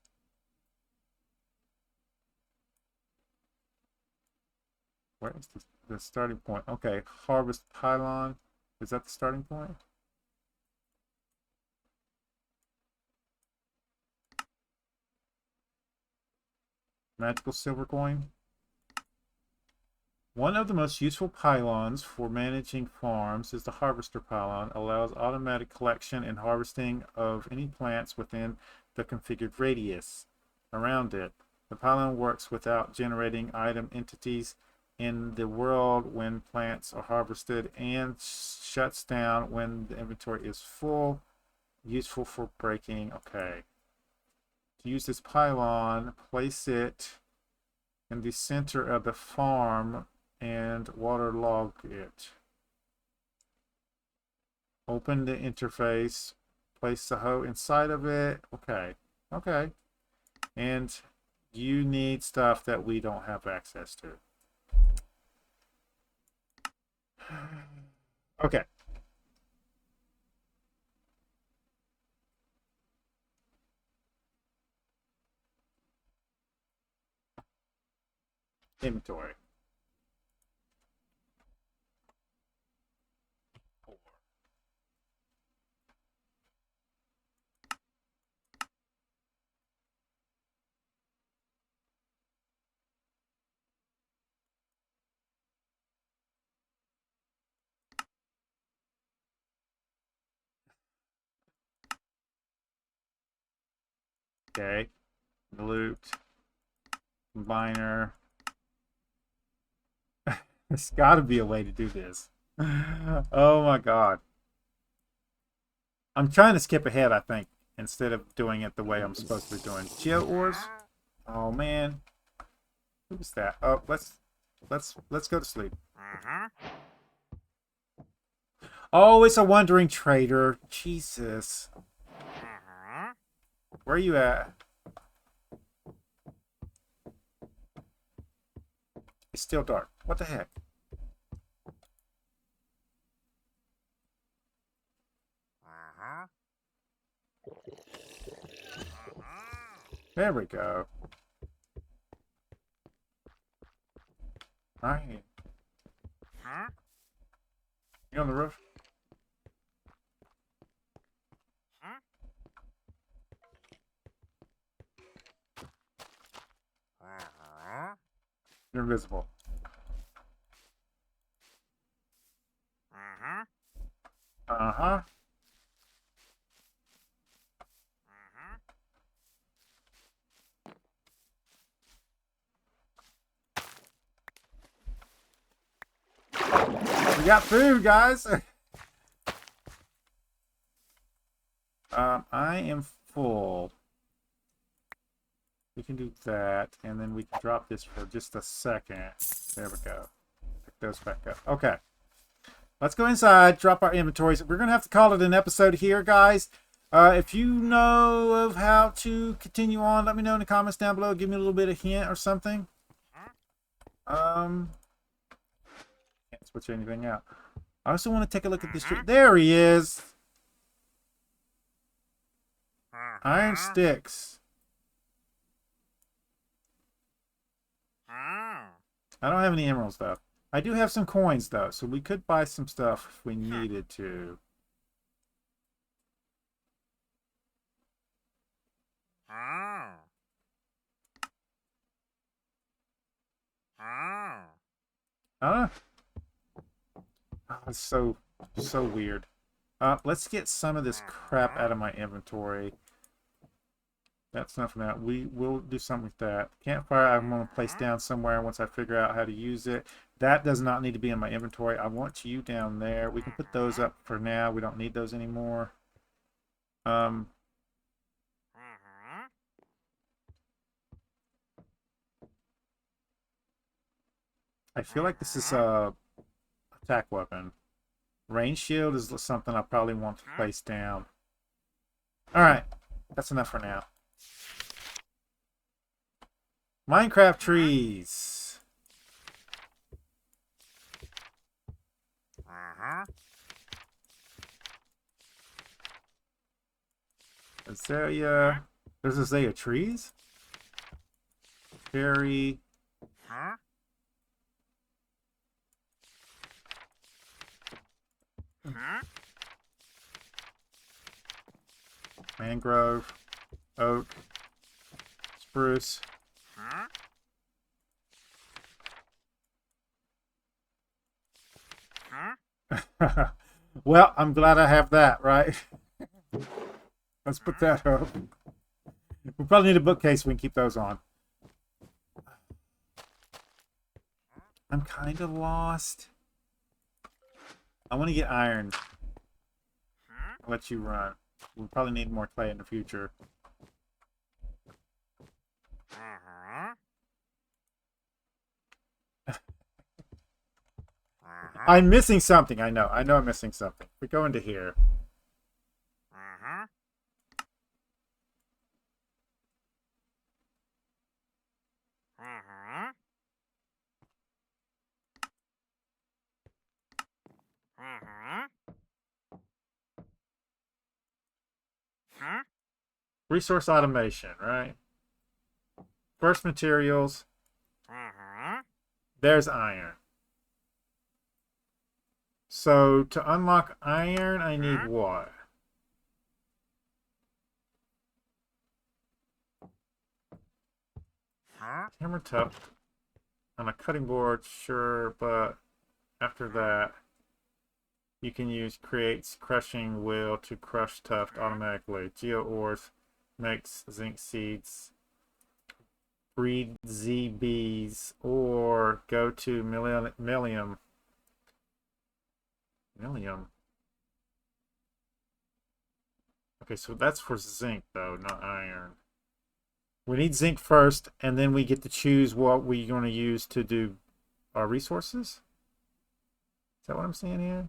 Where is the starting point? Okay, harvest pylon. Is that the starting point? Magical silver coin. One of the most useful pylons for managing farms is the harvester pylon. Allows automatic collection and harvesting of any plants within the configured radius around it. The pylon works without generating item entities in the world when plants are harvested and shuts down when the inventory is full. Useful for breaking. Okay. To use this pylon, place it in the center of the farm and waterlog it. Open the interface, place the hoe inside of it. Okay, okay. And you need stuff that we don't have access to. Okay. Inventory. Okay. Loot. Combiner. There's got to be a way to do this. Oh my god. I'm trying to skip ahead, I think, instead of doing it the way I'm supposed to be doing. Geo ores? Oh man. Who was that? Oh, let's go to sleep. Oh, it's a wandering trader. Jesus. Where are you at? It's still dark. What the heck? There we go. Alright. You on the roof? You're invisible. Uh-huh. We got food, guys. I am full. We can do that, and then we can drop this for just a second. There we go. Pick those back up. Okay. Let's go inside, drop our inventories. We're going to have to call it an episode here, guys. If you know of how to continue on, let me know in the comments down below. Give me a little bit of hint or something. Can't switch anything out. I also want to take a look at this tree. There he is. Iron sticks. I don't have any emeralds, though. I do have some coins, though, so we could buy some stuff if we needed to. Oh, it's so weird. Let's get some of this crap out of my inventory. That's enough of that. We will do something with that. Campfire I'm going to place down somewhere once I figure out how to use it. That does not need to be in my inventory. I want you down there. We can put those up for now. We don't need those anymore. I feel like this is a attack weapon. Range shield is something I probably want to place down. Alright. That's enough for now. Minecraft trees. Azalea. There's azalea trees? Cherry. Mangrove, oak, spruce. Well, I'm glad I have that, right? Let's put that up. We probably need a bookcase we can keep those on. I'm kind of lost. I want to get iron. I'll let you run. We'll probably need more clay in the future. I'm missing something. I know I'm missing something. We go into here. Resource automation, right? First materials. There's iron. So to unlock iron, I need what? Hammer tuft on a cutting board, sure, but after that, you can use creates crushing wheel to crush tuft automatically. Geo ores makes zinc seeds. Breed ZBs or go to Millium. Okay, so that's for zinc though, not iron. We need zinc first, and then we get to choose what we're going to use to do our resources. Is that what I'm seeing here?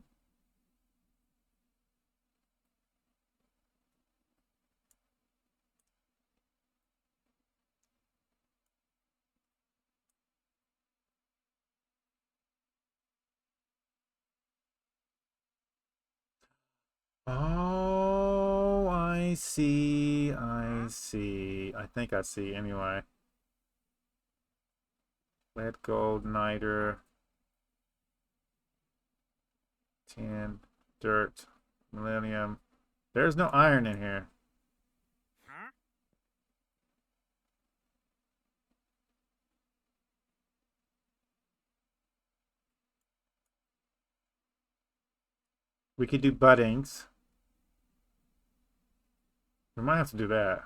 Oh, I see. I see. I think I see anyway. Lead, gold, niter, tin, dirt, millennium. There's no iron in here. We could do buddings. We might have to do that.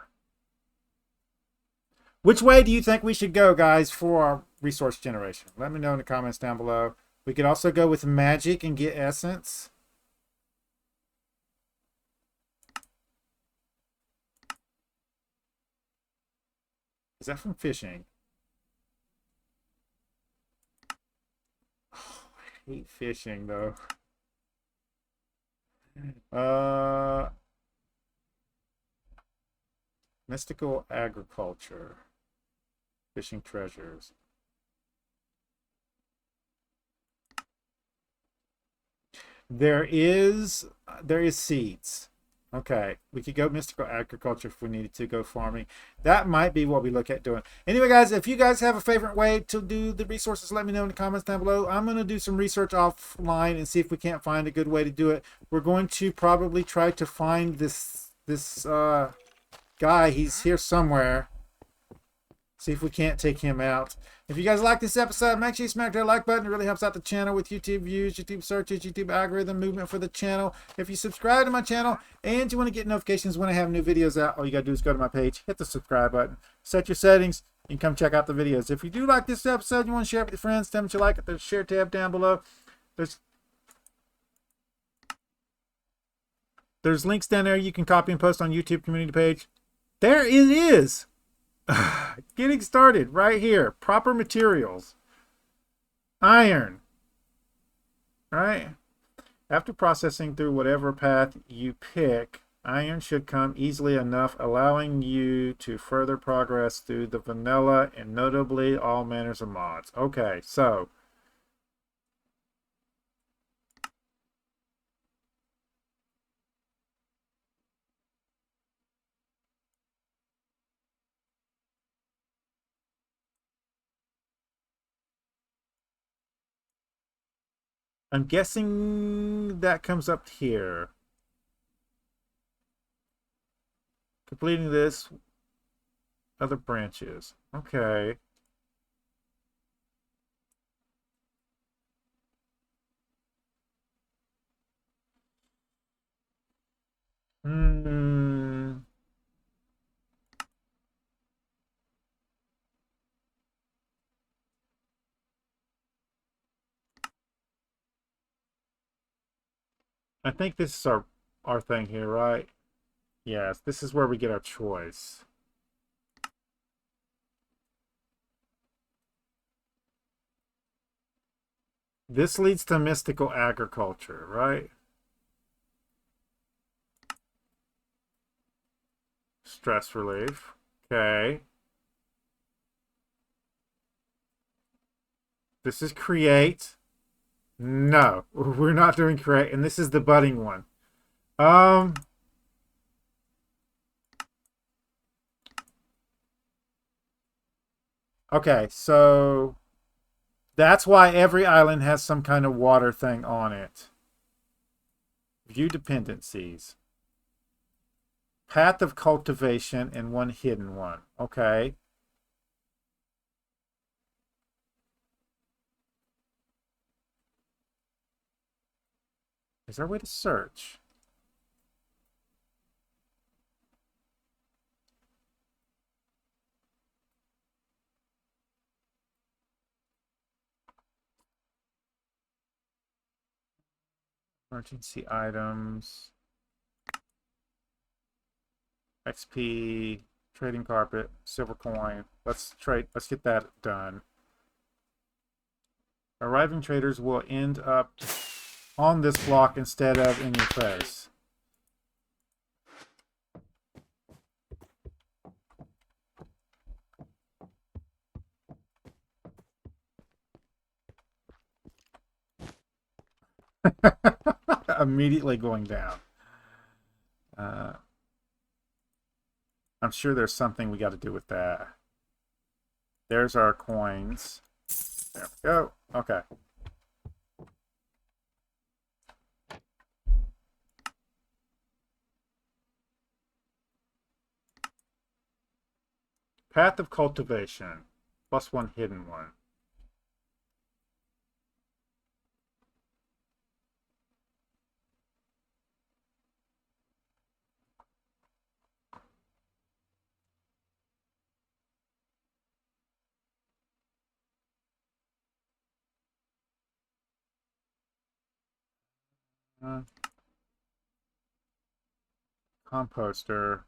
Which way do you think we should go, guys, for our resource generation? Let me know in the comments down below. We could also go with magic and get essence. Is that from fishing? Oh, I hate fishing, though. Mystical agriculture. Fishing treasures. There is seeds. Okay, we could go mystical agriculture if we needed to go farming. That might be what we look at doing. Anyway, guys, if you guys have a favorite way to do the resources, let me know in the comments down below. I'm going to do some research offline and see if we can't find a good way to do it. We're going to probably try to find this guy. He's here somewhere. See if we can't take him out. If you guys like this episode, make sure you smack that like button. It really helps out the channel with YouTube views, YouTube searches, YouTube algorithm movement for the channel. If you subscribe to my channel and you want to get notifications when I have new videos out, all you got to do is go to my page, hit the subscribe button, set your settings, and come check out the videos. If you do like this episode, you want to share it with your friends, tell them that you like it. There's a share tab down below. There's links down there you can copy and post on YouTube community page. There it is. Getting started right here. Proper materials. Iron. Right? After processing through whatever path you pick, iron should come easily enough, allowing you to further progress through the vanilla and notably all manners of mods. Okay, so I'm guessing that comes up here. Completing this, other branches. Okay. Hmm. I think this is our thing here, right? Yes, this is where we get our choice. This leads to mystical agriculture, right? Stress relief. Okay. This is create. No, we're not doing create, and this is the budding one. Um. Okay, so that's why every island has some kind of water thing on it. View dependencies. Path of cultivation and one hidden one. Okay. Is there a way to search? Emergency items. XP, trading carpet, silver coin. Let's trade. Let's get that done. Arriving traders will end up on this block instead of in your face. Immediately going down. I'm sure there's something we got to do with that. There's our coins. There we go. Okay. Path of cultivation. Plus one hidden one. Composter.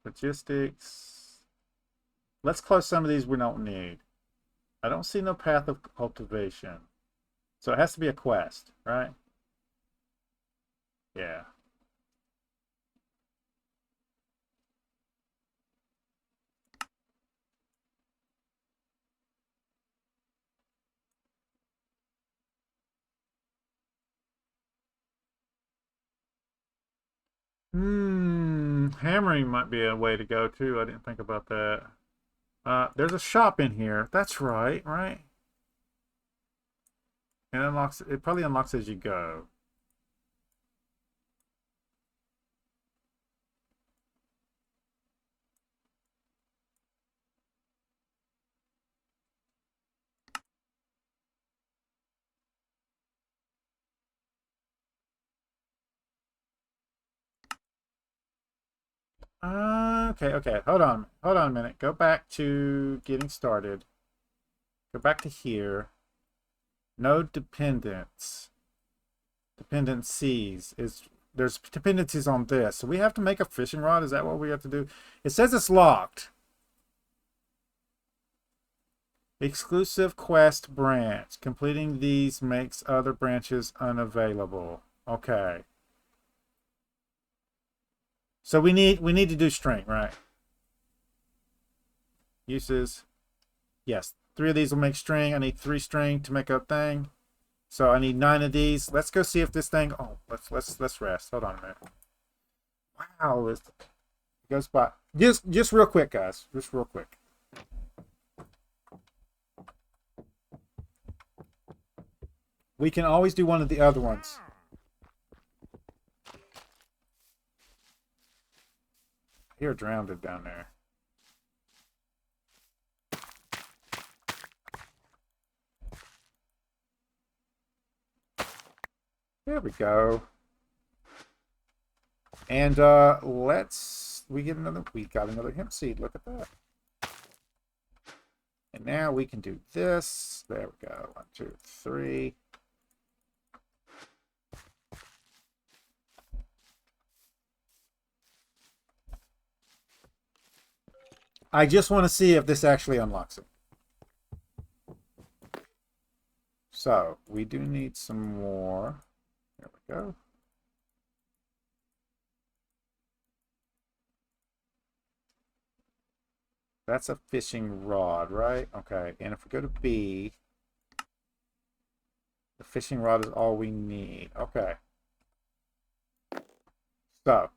Logistics. Let's close some of these we don't need. I don't see no path of cultivation. So it has to be a quest, right? Yeah. Hammering might be a way to go too. I didn't think about that. There's a shop in here. That's right, right? And it probably unlocks as you go. Okay. Hold on. Hold on a minute. Go back to getting started. Go back to here. No dependents. Dependencies is there's dependencies on this. So we have to make a fishing rod. Is that what we have to do? It says it's locked. Exclusive quest branch. Completing these makes other branches unavailable. Okay. So we need to do string, right? Uses. Yes. 3 of these will make string. I need 3 string to make a thing. So I need 9 of these. Let's go see if this thing. Oh, let's rest. Hold on a minute. Wow, this goes by just real quick, guys. Just real quick. We can always do one of the other ones. You're drowned down there. There we go. And we got another hemp seed. Look at that. And now we can do this. There we go. 1, 2, 3. I just want to see if this actually unlocks it. So we do need some more. There we go. That's a fishing rod, right? Okay. And if we go to B, the fishing rod is all we need. Okay. So.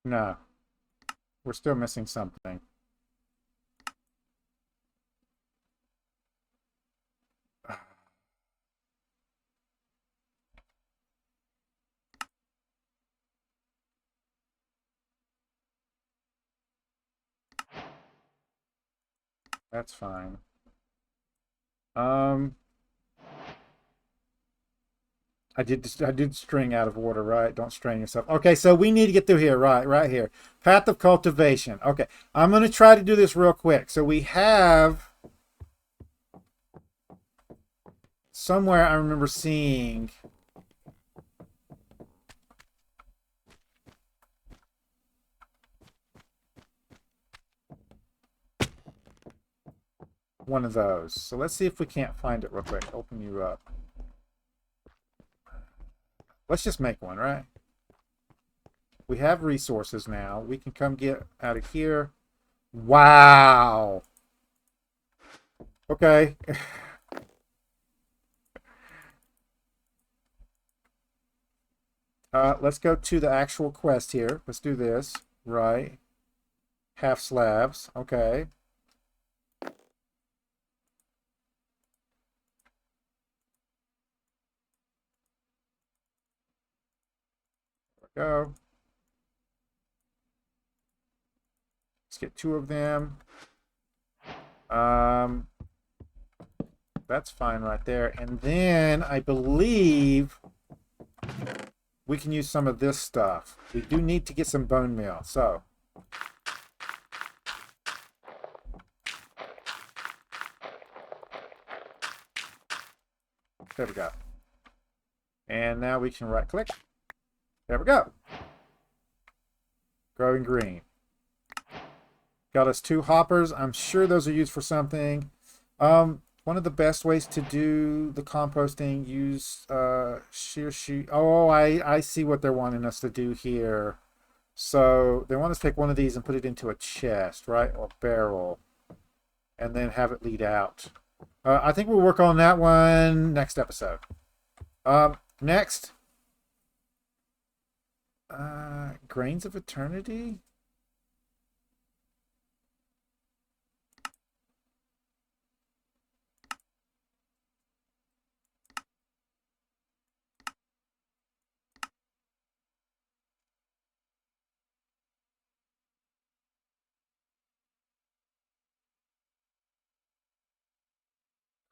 No. We're still missing something. That's fine. I did string out of order, right? Don't strain yourself. Okay, so we need to get through here, right here. Path of cultivation. Okay, I'm going to try to do this real quick. So we have somewhere I remember seeing one of those. So let's see if we can't find it real quick. Open you up. Let's just make one, right? We have resources now. We can come get out of here. Wow. Okay. Let's go to the actual quest here. Let's do this. Right. Half slabs. Okay. Go. Let's get 2 of them. That's fine right there. And then I believe we can use some of this stuff. We do need to get some bone meal. So there we go. And now we can right click. There we go. Growing green. Got us 2 hoppers. I'm sure those are used for something. One of the best ways to do the composting, use shear sheet. Oh, I see what they're wanting us to do here. So they want us to take one of these and put it into a chest, right? Or barrel. And then have it lead out. I think we'll work on that one next episode. Next. Grains of Eternity?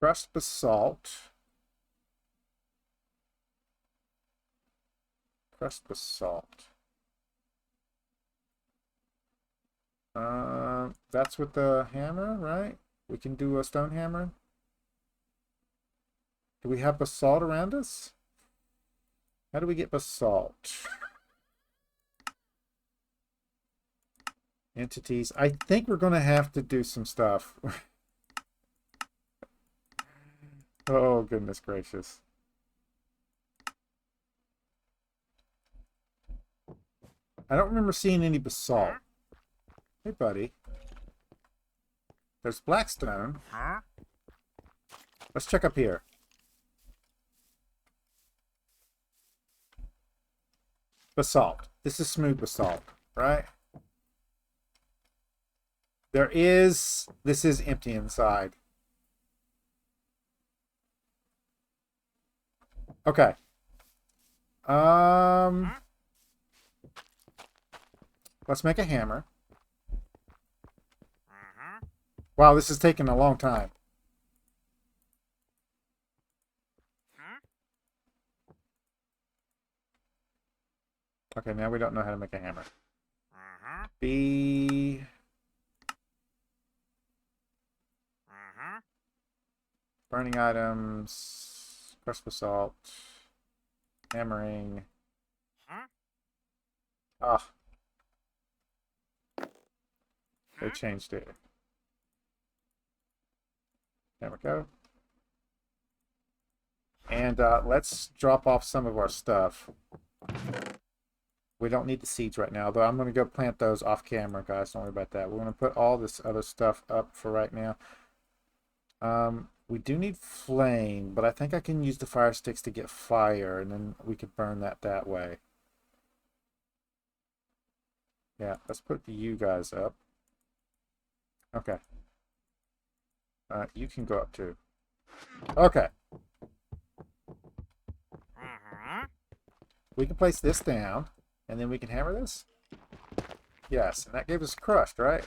Crushed basalt. Crushed basalt. That's with the hammer, right? We can do a stone hammer. Do we have basalt around us? How do we get basalt? Entities. I think we're going to have to do some stuff. Oh, goodness gracious. I don't remember seeing any basalt. Hey, buddy. There's blackstone. Let's check up here. Basalt. This is smooth basalt, right? This is empty inside. Okay. Let's make a hammer. Wow, this is taking a long time. Okay, now we don't know how to make a hammer. B. Burning items. Crushed basalt. Hammering. Ah. They changed it. There we go. And let's drop off some of our stuff. We don't need the seeds right now, though I'm going to go plant those off camera, guys. Don't worry about that. We're going to put all this other stuff up for right now. We do need flame, but I think I can use the fire sticks to get fire, and then we could burn that way. Yeah, let's put you guys up. Okay. You can go up too. Okay. We can place this down, and then we can hammer this. Yes, and that gave us crushed, right?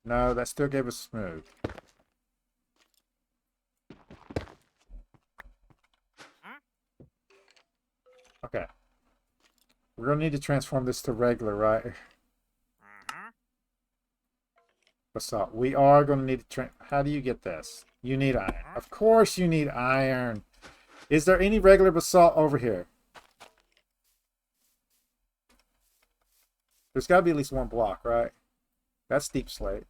No, that still gave us smooth. Okay. We're going to need to transform this to regular, right? Basalt. We are going to need to... How do you get this? You need iron. Of course you need iron. Is there any regular basalt over here? There's got to be at least one block, right? That's deep slate.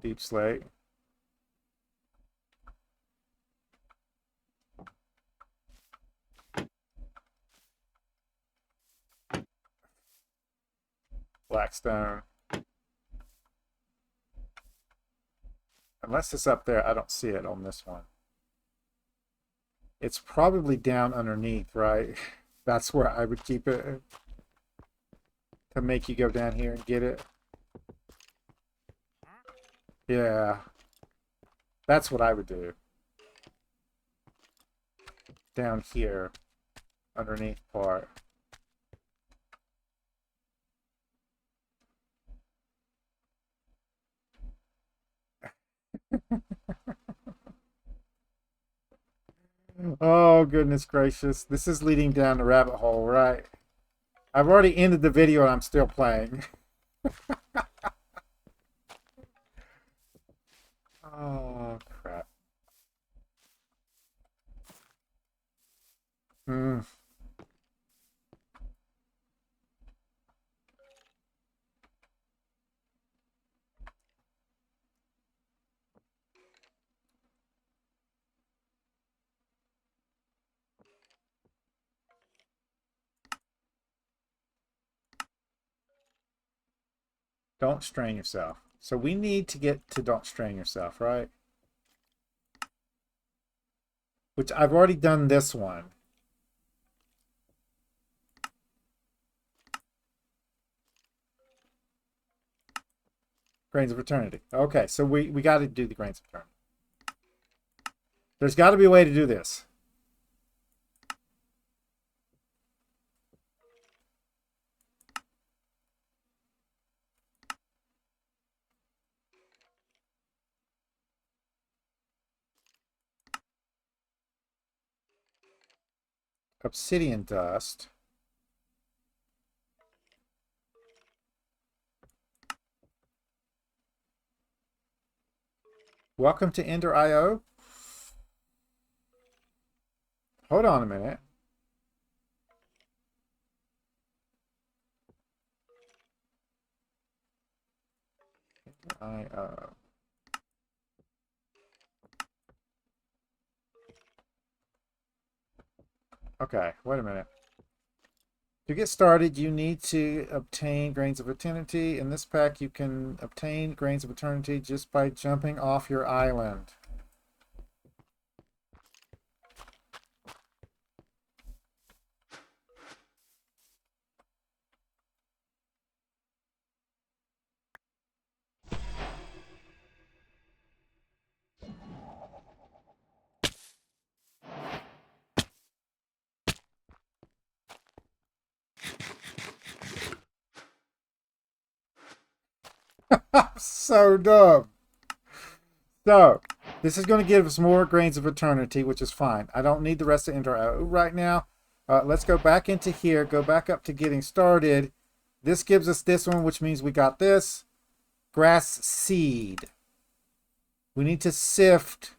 Deep slate. Blackstone. Unless it's up there, I don't see it on this one. It's probably down underneath, right? That's where I would keep it. To make you go down here and get it. Yeah. That's what I would do. Down here. Underneath part. Oh, goodness gracious. This is leading down the rabbit hole, right? I've already ended the video and I'm still playing. Oh, crap. Hmm. Don't strain yourself. So we need to get to don't strain yourself, right? Which I've already done this one. Grains of Eternity. Okay, so we got to do the Grains of Eternity. There's got to be a way to do this. Obsidian dust. Welcome to Ender IO. Hold on a minute. I Okay, wait a minute. To get started, you need to obtain grains of eternity. In this pack, you can obtain grains of eternity just by jumping off your island. So dumb. So, this is going to give us more grains of eternity, which is fine. I don't need the rest of intro right now. Let's go back into here, go back up to getting started. This gives us this one, which means we got this. Grass seed. We need to sift.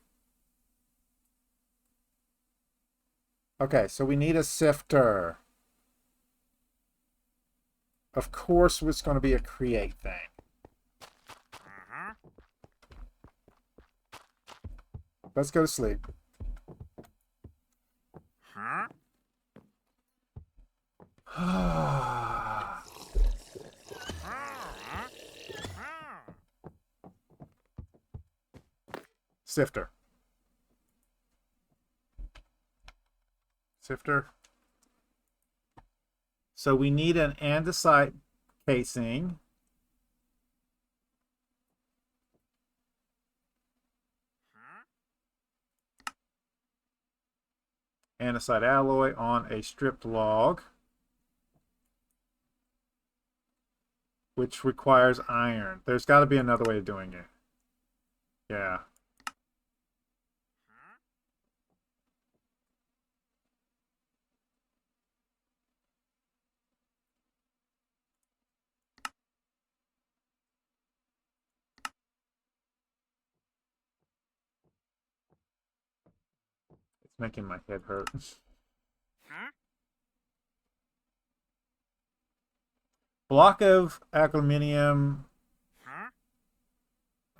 Okay, so we need a sifter. Of course, it's going to be a create thing. Let's go to sleep. Sifter. Sifter. So we need an andesite casing. Andesite alloy on a stripped log, which requires iron. There's got to be another way of doing it. Yeah. It's making my head hurt. Block of aluminium.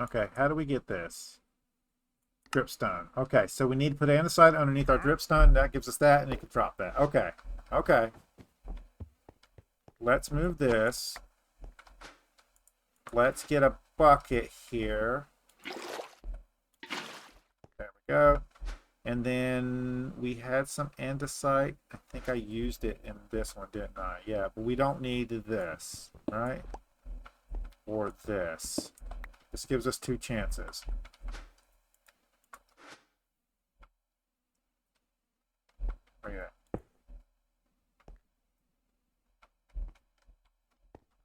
Okay, how do we get this? Dripstone. Okay, so we need to put andesite underneath our dripstone. That gives us that, and it can drop that. Okay. Okay. Let's move this. Let's get a bucket here. There we go. And then we had some andesite. I think I used it in this one, didn't I? Yeah, but we don't need this, right? Or this. This gives us 2 chances. Where you at?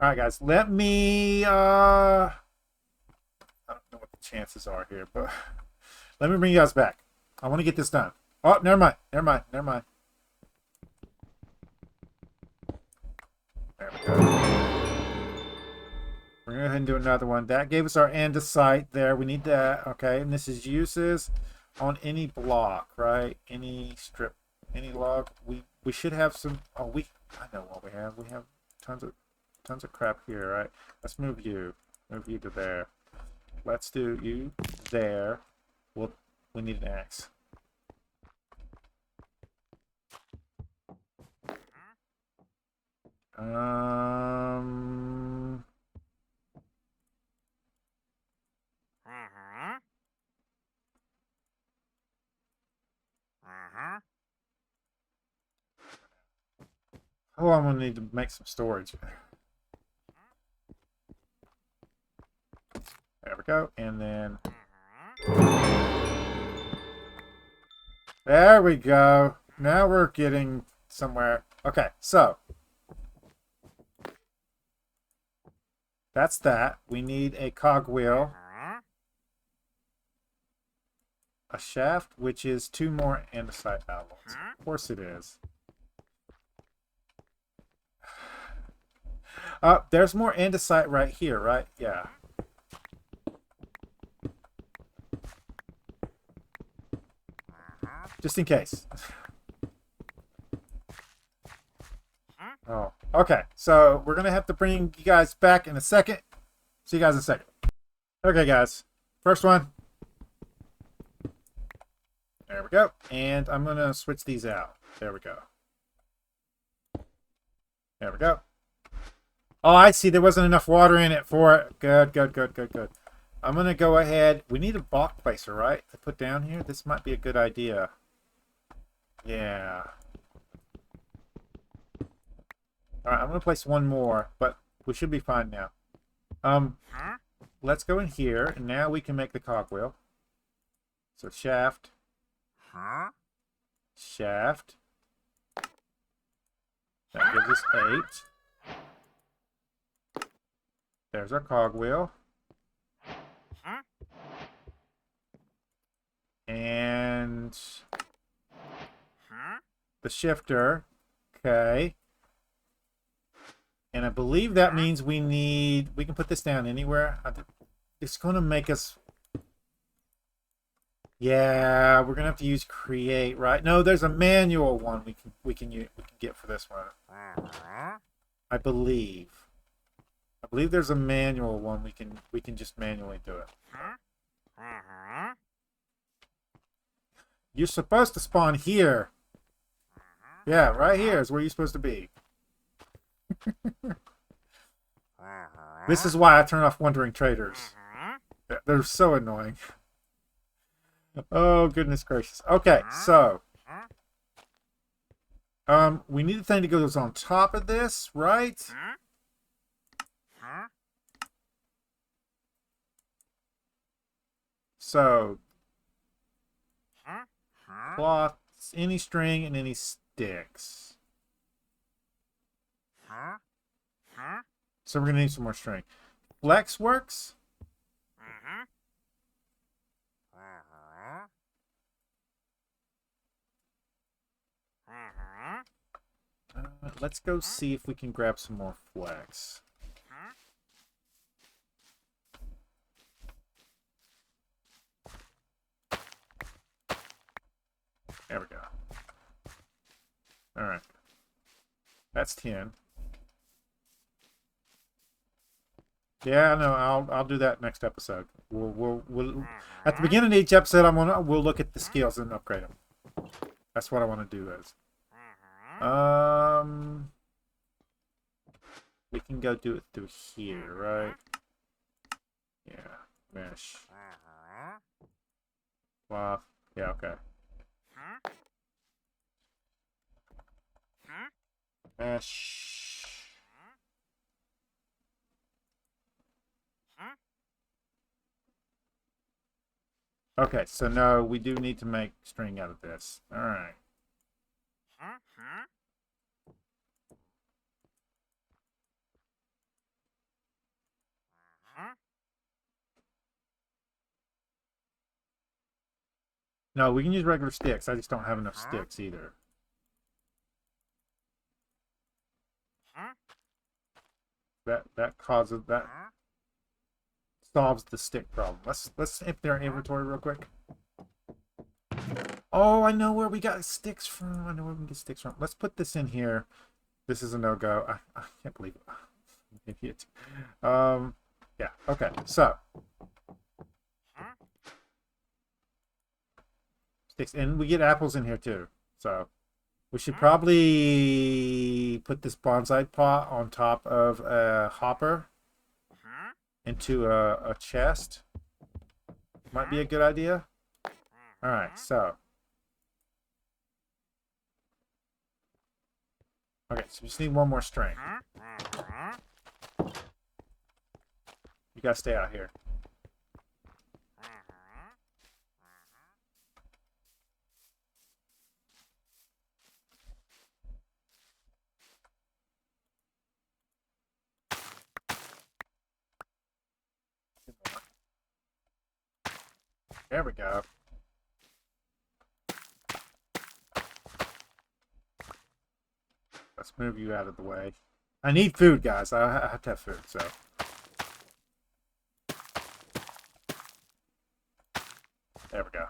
Alright guys, let me I don't know what the chances are here, but let me bring you guys back. I want to get this done. Oh, never mind. Never mind. Never mind. There we go. We're going to go ahead and do another one. That gave us our andesite there. We need that. Okay, and this is uses on any block, right? Any strip, any log. We should have some. Oh, I know what we have. We have tons of crap here, right? Let's move you. Move you to there. Let's do you there. We need an axe. Oh, I'm gonna need to make some storage. There we go, and then there we go. Now we're getting somewhere. Okay, so that's that. We need a cogwheel, a shaft, which is 2 more andesite alloys. Of course it is. There's more andesite right here, right? Yeah. Just in case. Oh, okay. So we're going to have to bring you guys back in a second. See you guys in a second. Okay, guys. First one. There we go. And I'm going to switch these out. There we go. There we go. Oh, I see. There wasn't enough water in it for it. Good, good, good, good, good. I'm going to go ahead. We need a block placer, right? To put down here. This might be a good idea. Yeah. All right, I'm going to place one more, but we should be fine now. Let's go in here, and now we can make the cogwheel. So shaft. Shaft. That gives us 8. There's our cogwheel. And the shifter. Okay. And I believe that means we can put this down anywhere. It's going to make us... Yeah, we're going to have to use create, right? No, there's a manual one we can get for this one. I believe there's a manual one we can just manually do it. You're supposed to spawn here. Yeah, right here is where you're supposed to be. This is why I turn off wandering traders. They're so annoying. Oh, goodness gracious. Okay, so we need the thing that goes on top of this, right? So cloth, any string, and any sticks. So we're gonna need some more string. Flex works. Let's go see if we can grab some more flex. There we go. All right. That's 10. Yeah, no, I'll do that next episode. We'll at the beginning of each episode, we'll look at the skills and upgrade them. That's what I want to do. We can go do it through here, right? Yeah, mesh. Cloth. Yeah, okay. Mesh. Okay, so no, we do need to make string out of this. All right. No, we can use regular sticks. I just don't have enough sticks either. That causes that solves the stick problem. Let's empty our inventory real quick. Oh, I know where we got sticks from. I know where we can get sticks from. Let's put this in here. This is a no-go. I can't believe it. Idiot. Yeah, okay. So sticks, and we get apples in here too. So we should probably put this bonsai pot on top of a hopper into a chest. Might be a good idea. All right, so okay, so we just need one more string. You gotta stay out here. There we go. Let's move you out of the way. I need food, guys. I have to have food, so. There we go.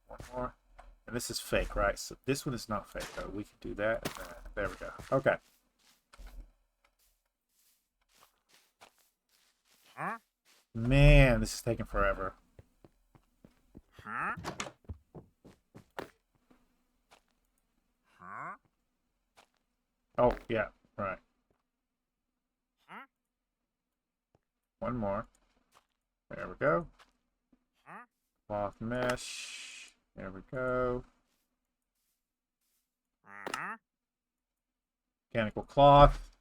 One more. And this is fake, right? So this one is not fake, though. We can do that. There we go. Okay. Man, this is taking forever. Oh, yeah, right. One more. There we go. Cloth mesh. There we go. Mechanical cloth.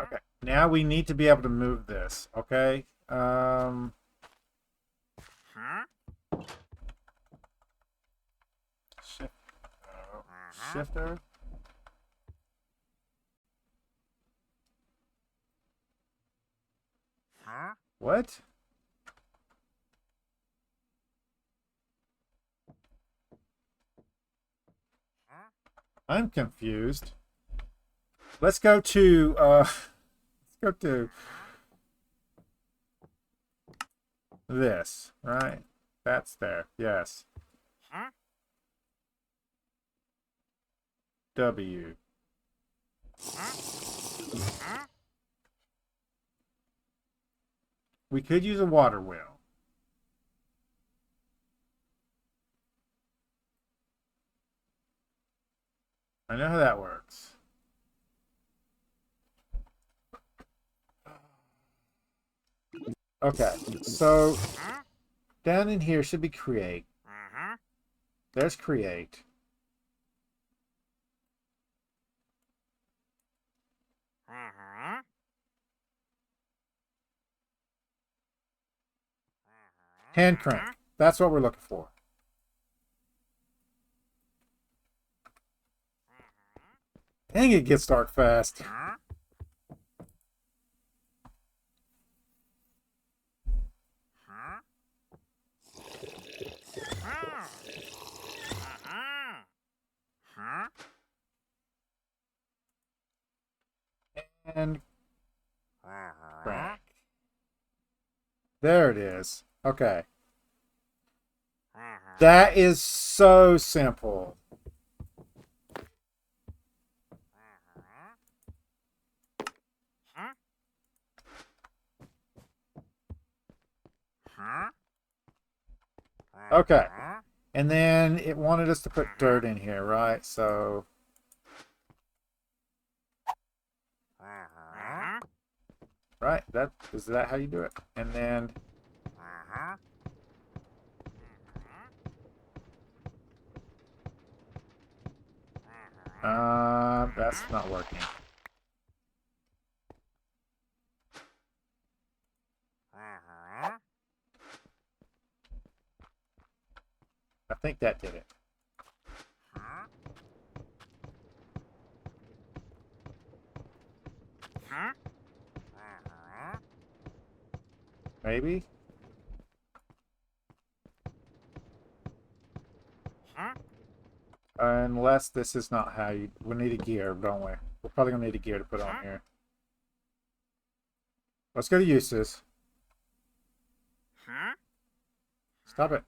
Okay, now we need to be able to move this, okay? Shifter. What? I'm confused. Let's go to this, right? That's there. Yes. W. We could use a water wheel. I know how that works. Okay, so down in here should be create. There's create. Hand crank. That's what we're looking for. Dang, it gets dark fast. And crank. There it is. Okay. That is so simple. Okay. And then it wanted us to put dirt in here, right? So right, is that how you do it? And then that's not working. I think that did it. Maybe? Unless this is not how you... We need a gear, don't we? We're probably going to need a gear to put on here. Let's go to uses. Stop it.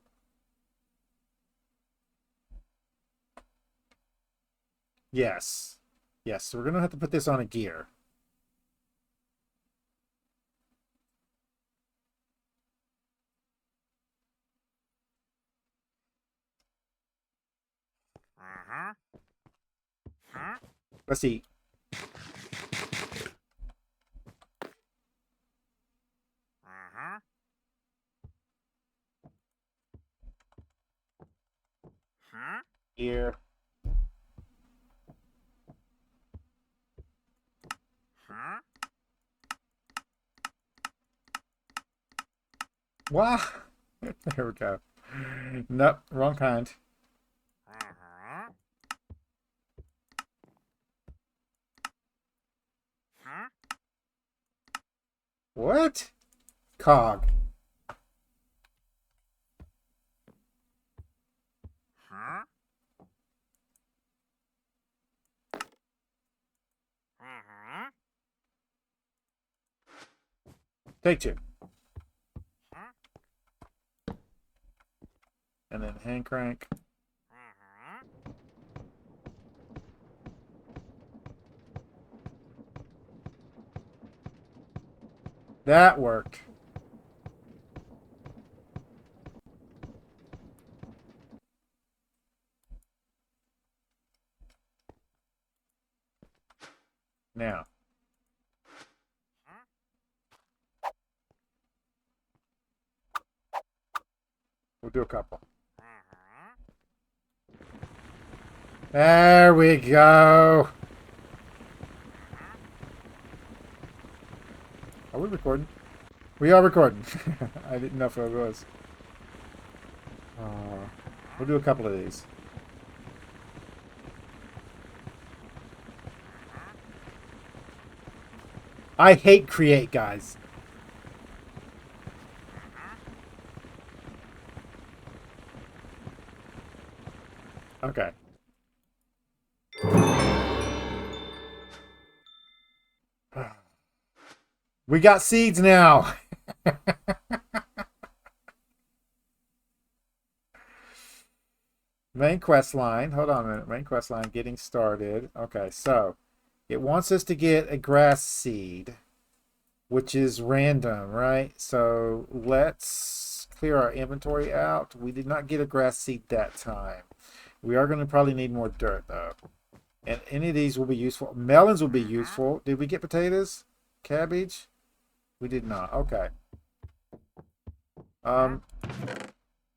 Yes. Yes, so we're going to have to put this on a gear. Let's see. Gear. Wow. There we go. Nope, wrong kind. What? Cog. Take two. And then hand crank. That worked. Now. We'll do a couple. There we go. Are we recording? We are recording. I didn't know if it was. We'll do a couple of these. I hate create, guys. Okay. We got seeds now. Main quest line. Hold on a minute. Main quest line getting started. Okay, so it wants us to get a grass seed, which is random, right? So let's clear our inventory out. We did not get a grass seed that time. We are going to probably need more dirt, though. And any of these will be useful. Melons will be useful. Did we get potatoes? Cabbage? We did not. Okay. I'm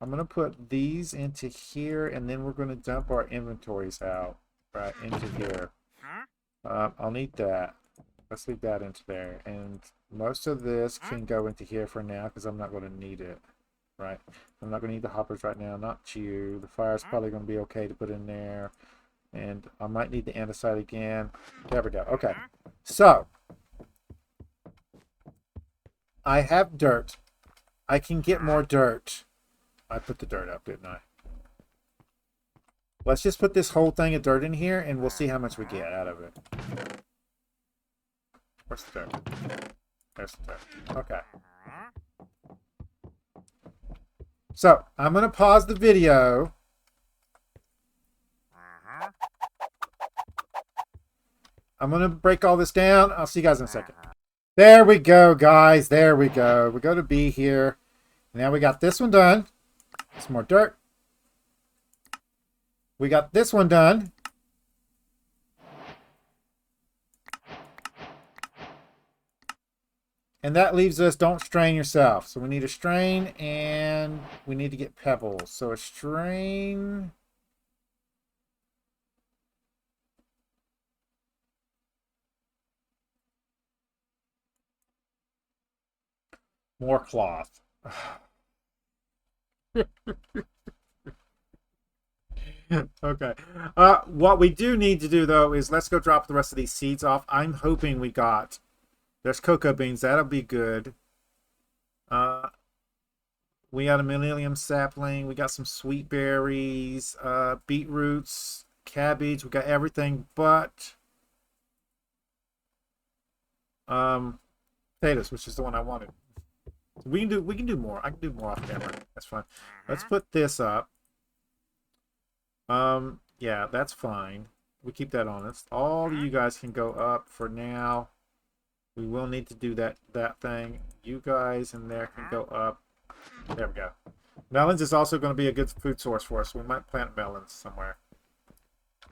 going to put these into here, and then we're going to dump our inventories out right into here. I'll need that. Let's leave that into there. And most of this can go into here for now because I'm not going to need it. Right? I'm not going to need the hoppers right now. Not you. The fire's probably going to be okay to put in there. And I might need the andesite again. There we go. Okay. So, I have dirt. I can get more dirt. I put the dirt up, didn't I? Let's just put this whole thing of dirt in here, and we'll see how much we get out of it. Where's the dirt? There's the dirt. Okay. So, I'm going to pause the video. I'm going to break all this down. I'll see you guys in a second. There we go, guys. There we go. We go to B here. Now we got this one done. Some more dirt. We got this one done. And that leaves us, don't strain yourself. So we need a strain and we need to get pebbles. So a strain. More cloth. Okay. What we do need to do, though, is let's go drop the rest of these seeds off. I'm hoping we got... There's cocoa beans. That'll be good. We got a millennium sapling. We got some sweet berries, beetroots, cabbage. We got everything but potatoes, which is the one I wanted. We can do more. I can do more off camera. That's fine. Let's put this up. Yeah, that's fine. We keep that on us. All of you guys can go up for now. We will need to do that thing. You guys in there can go up. There we go. Melons is also going to be a good food source for us. We might plant melons somewhere.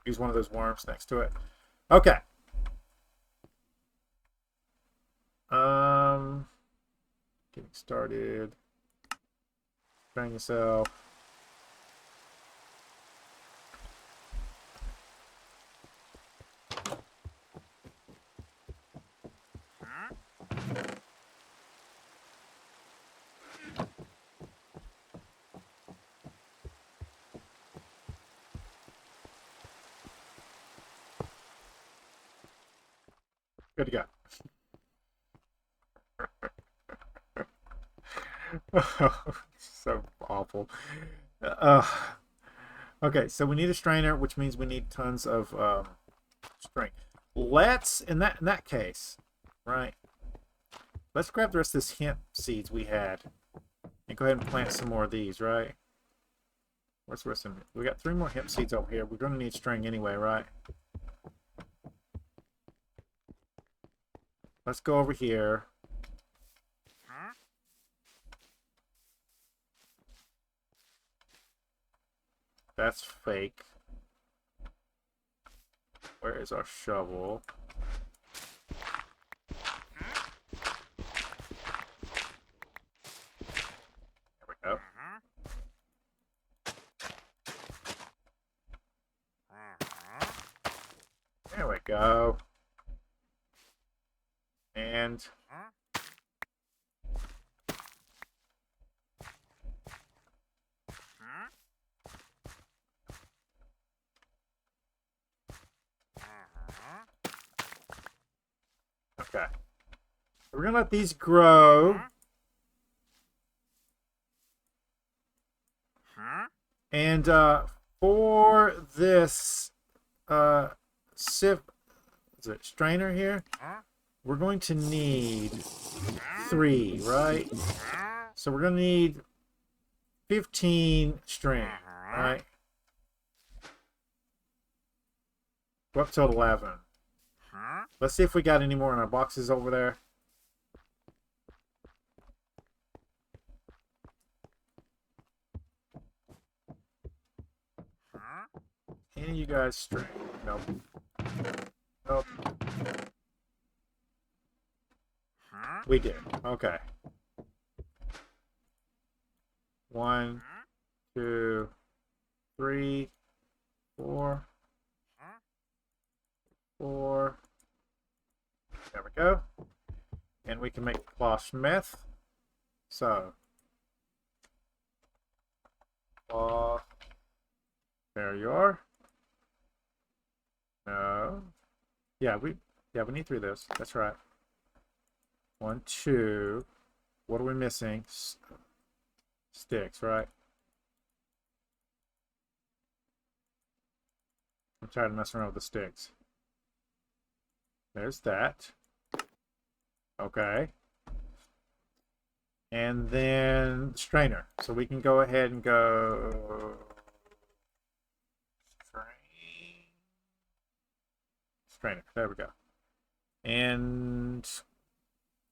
Use one of those worms next to it. Okay. Getting started. Train yourself. Good to go. So awful. Okay, so we need a strainer, which means we need tons of string. Let's, in that case, right? Let's grab the rest of this hemp seeds we had and go ahead and plant some more of these, right? Where's the rest of them? We got 3 more hemp seeds over here. We're going to need string anyway, right? Let's go over here. That's fake. Where is our shovel? There we go. There we go. And okay. We're gonna let these grow. And for this sieve, is it strainer here? We're going to need 3, right? So we're gonna need 15 string, right? We're up to 11. Let's see if we got any more in our boxes over there. Any of you guys string? Nope. Nope. We did. Okay. 1, 2, 3, 4. 4. There we go. And we can make cloth smith. So cloth. There you are. No. Yeah, we need 3 of those. That's right. 1, 2. What are we missing? Sticks, right? I'm tired of messing around with the sticks. There's that. Okay. And then strainer. So we can go ahead and go strainer. There we go. And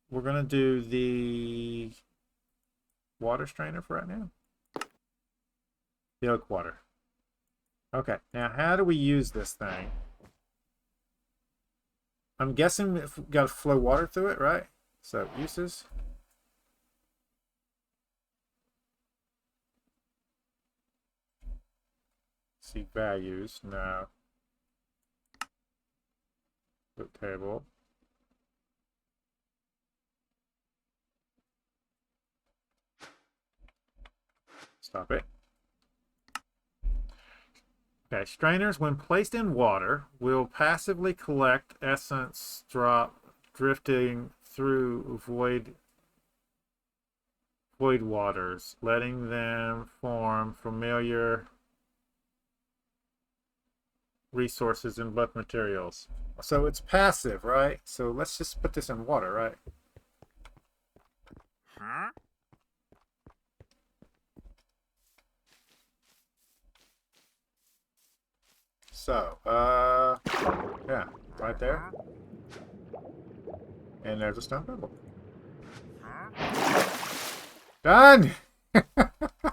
we're going to do the water strainer for right now. The oak water. Okay. Now, how do we use this thing? I'm guessing we've got to flow water through it, right? So, uses. See values. No. Put table. Stop it. Okay, strainers, when placed in water, will passively collect essence drop drifting through void waters, letting them form familiar resources in both materials. So it's passive, right? So let's just put this in water, right? So, yeah, right there. And there's a stone pebble. Done!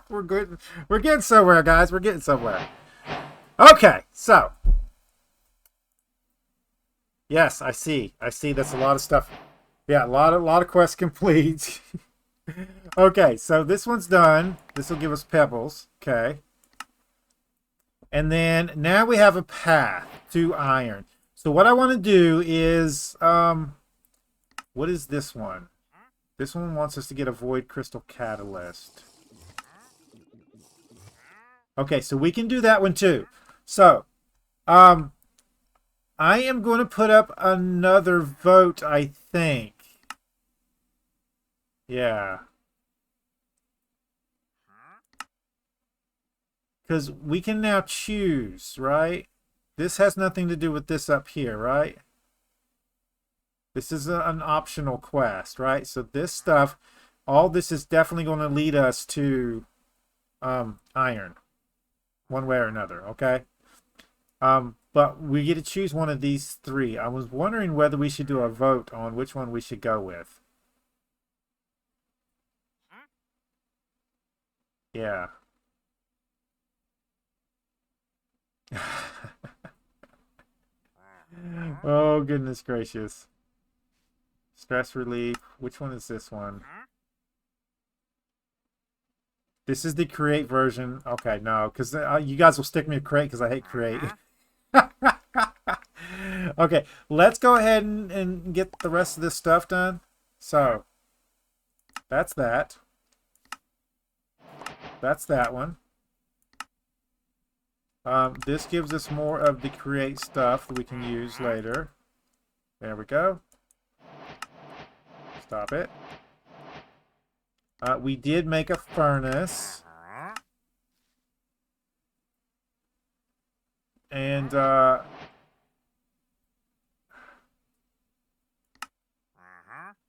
We're good. We're getting somewhere, guys. We're getting somewhere. Okay, so. Yes, I see. I see that's a lot of stuff. Yeah, a lot of quests complete. Okay, so this one's done. This will give us pebbles. Okay. And then now we have a path to iron. So what I want to do is, what is this one? This one wants us to get a void crystal catalyst. Okay, so we can do that one too. So, I am going to put up another vote, I think. Yeah. Because we can now choose, right? This has nothing to do with this up here, right? This is an optional quest, right? So this stuff, all this is definitely going to lead us to iron. One way or another, okay? But we get to choose one of these 3. I was wondering whether we should do a vote on which one we should go with. Yeah. Oh, goodness gracious. Stress relief. Which one is this one? This is the create version. Okay, no, because you guys will stick me with create because I hate create. Okay, let's go ahead and get the rest of this stuff done. So, that's that. That's that one. This gives us more of the create stuff that we can use later. There we go. Stop it. We did make a furnace. And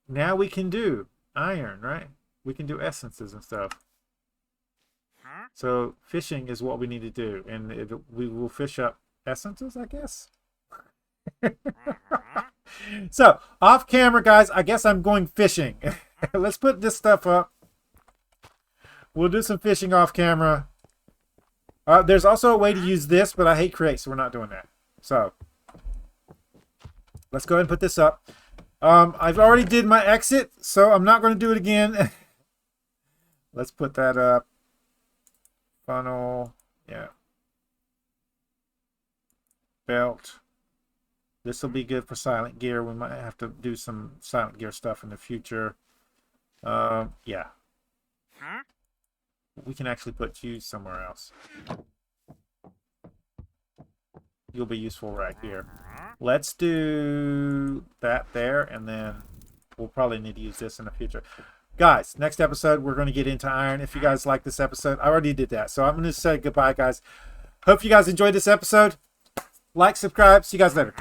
now we can do iron, right? We can do essences and stuff. So fishing is what we need to do, and we will fish up essences, I guess. So off camera, guys, I guess I'm going fishing. Let's put this stuff up. We'll do some fishing off camera. There's also a way to use this, but I hate create, so we're not doing that. So let's go ahead and put this up. I've already did my exit, so I'm not going to do it again. Let's put that up. Funnel, yeah. Belt. This will be good for silent gear. We might have to do some silent gear stuff in the future. Yeah. We can actually put you somewhere else. You'll be useful right here. Let's do that there, and then we'll probably need to use this in the future. Guys, next episode, we're going to get into iron. If you guys like this episode, I already did that. So I'm going to say goodbye, guys. Hope you guys enjoyed this episode. Like, subscribe. See you guys later.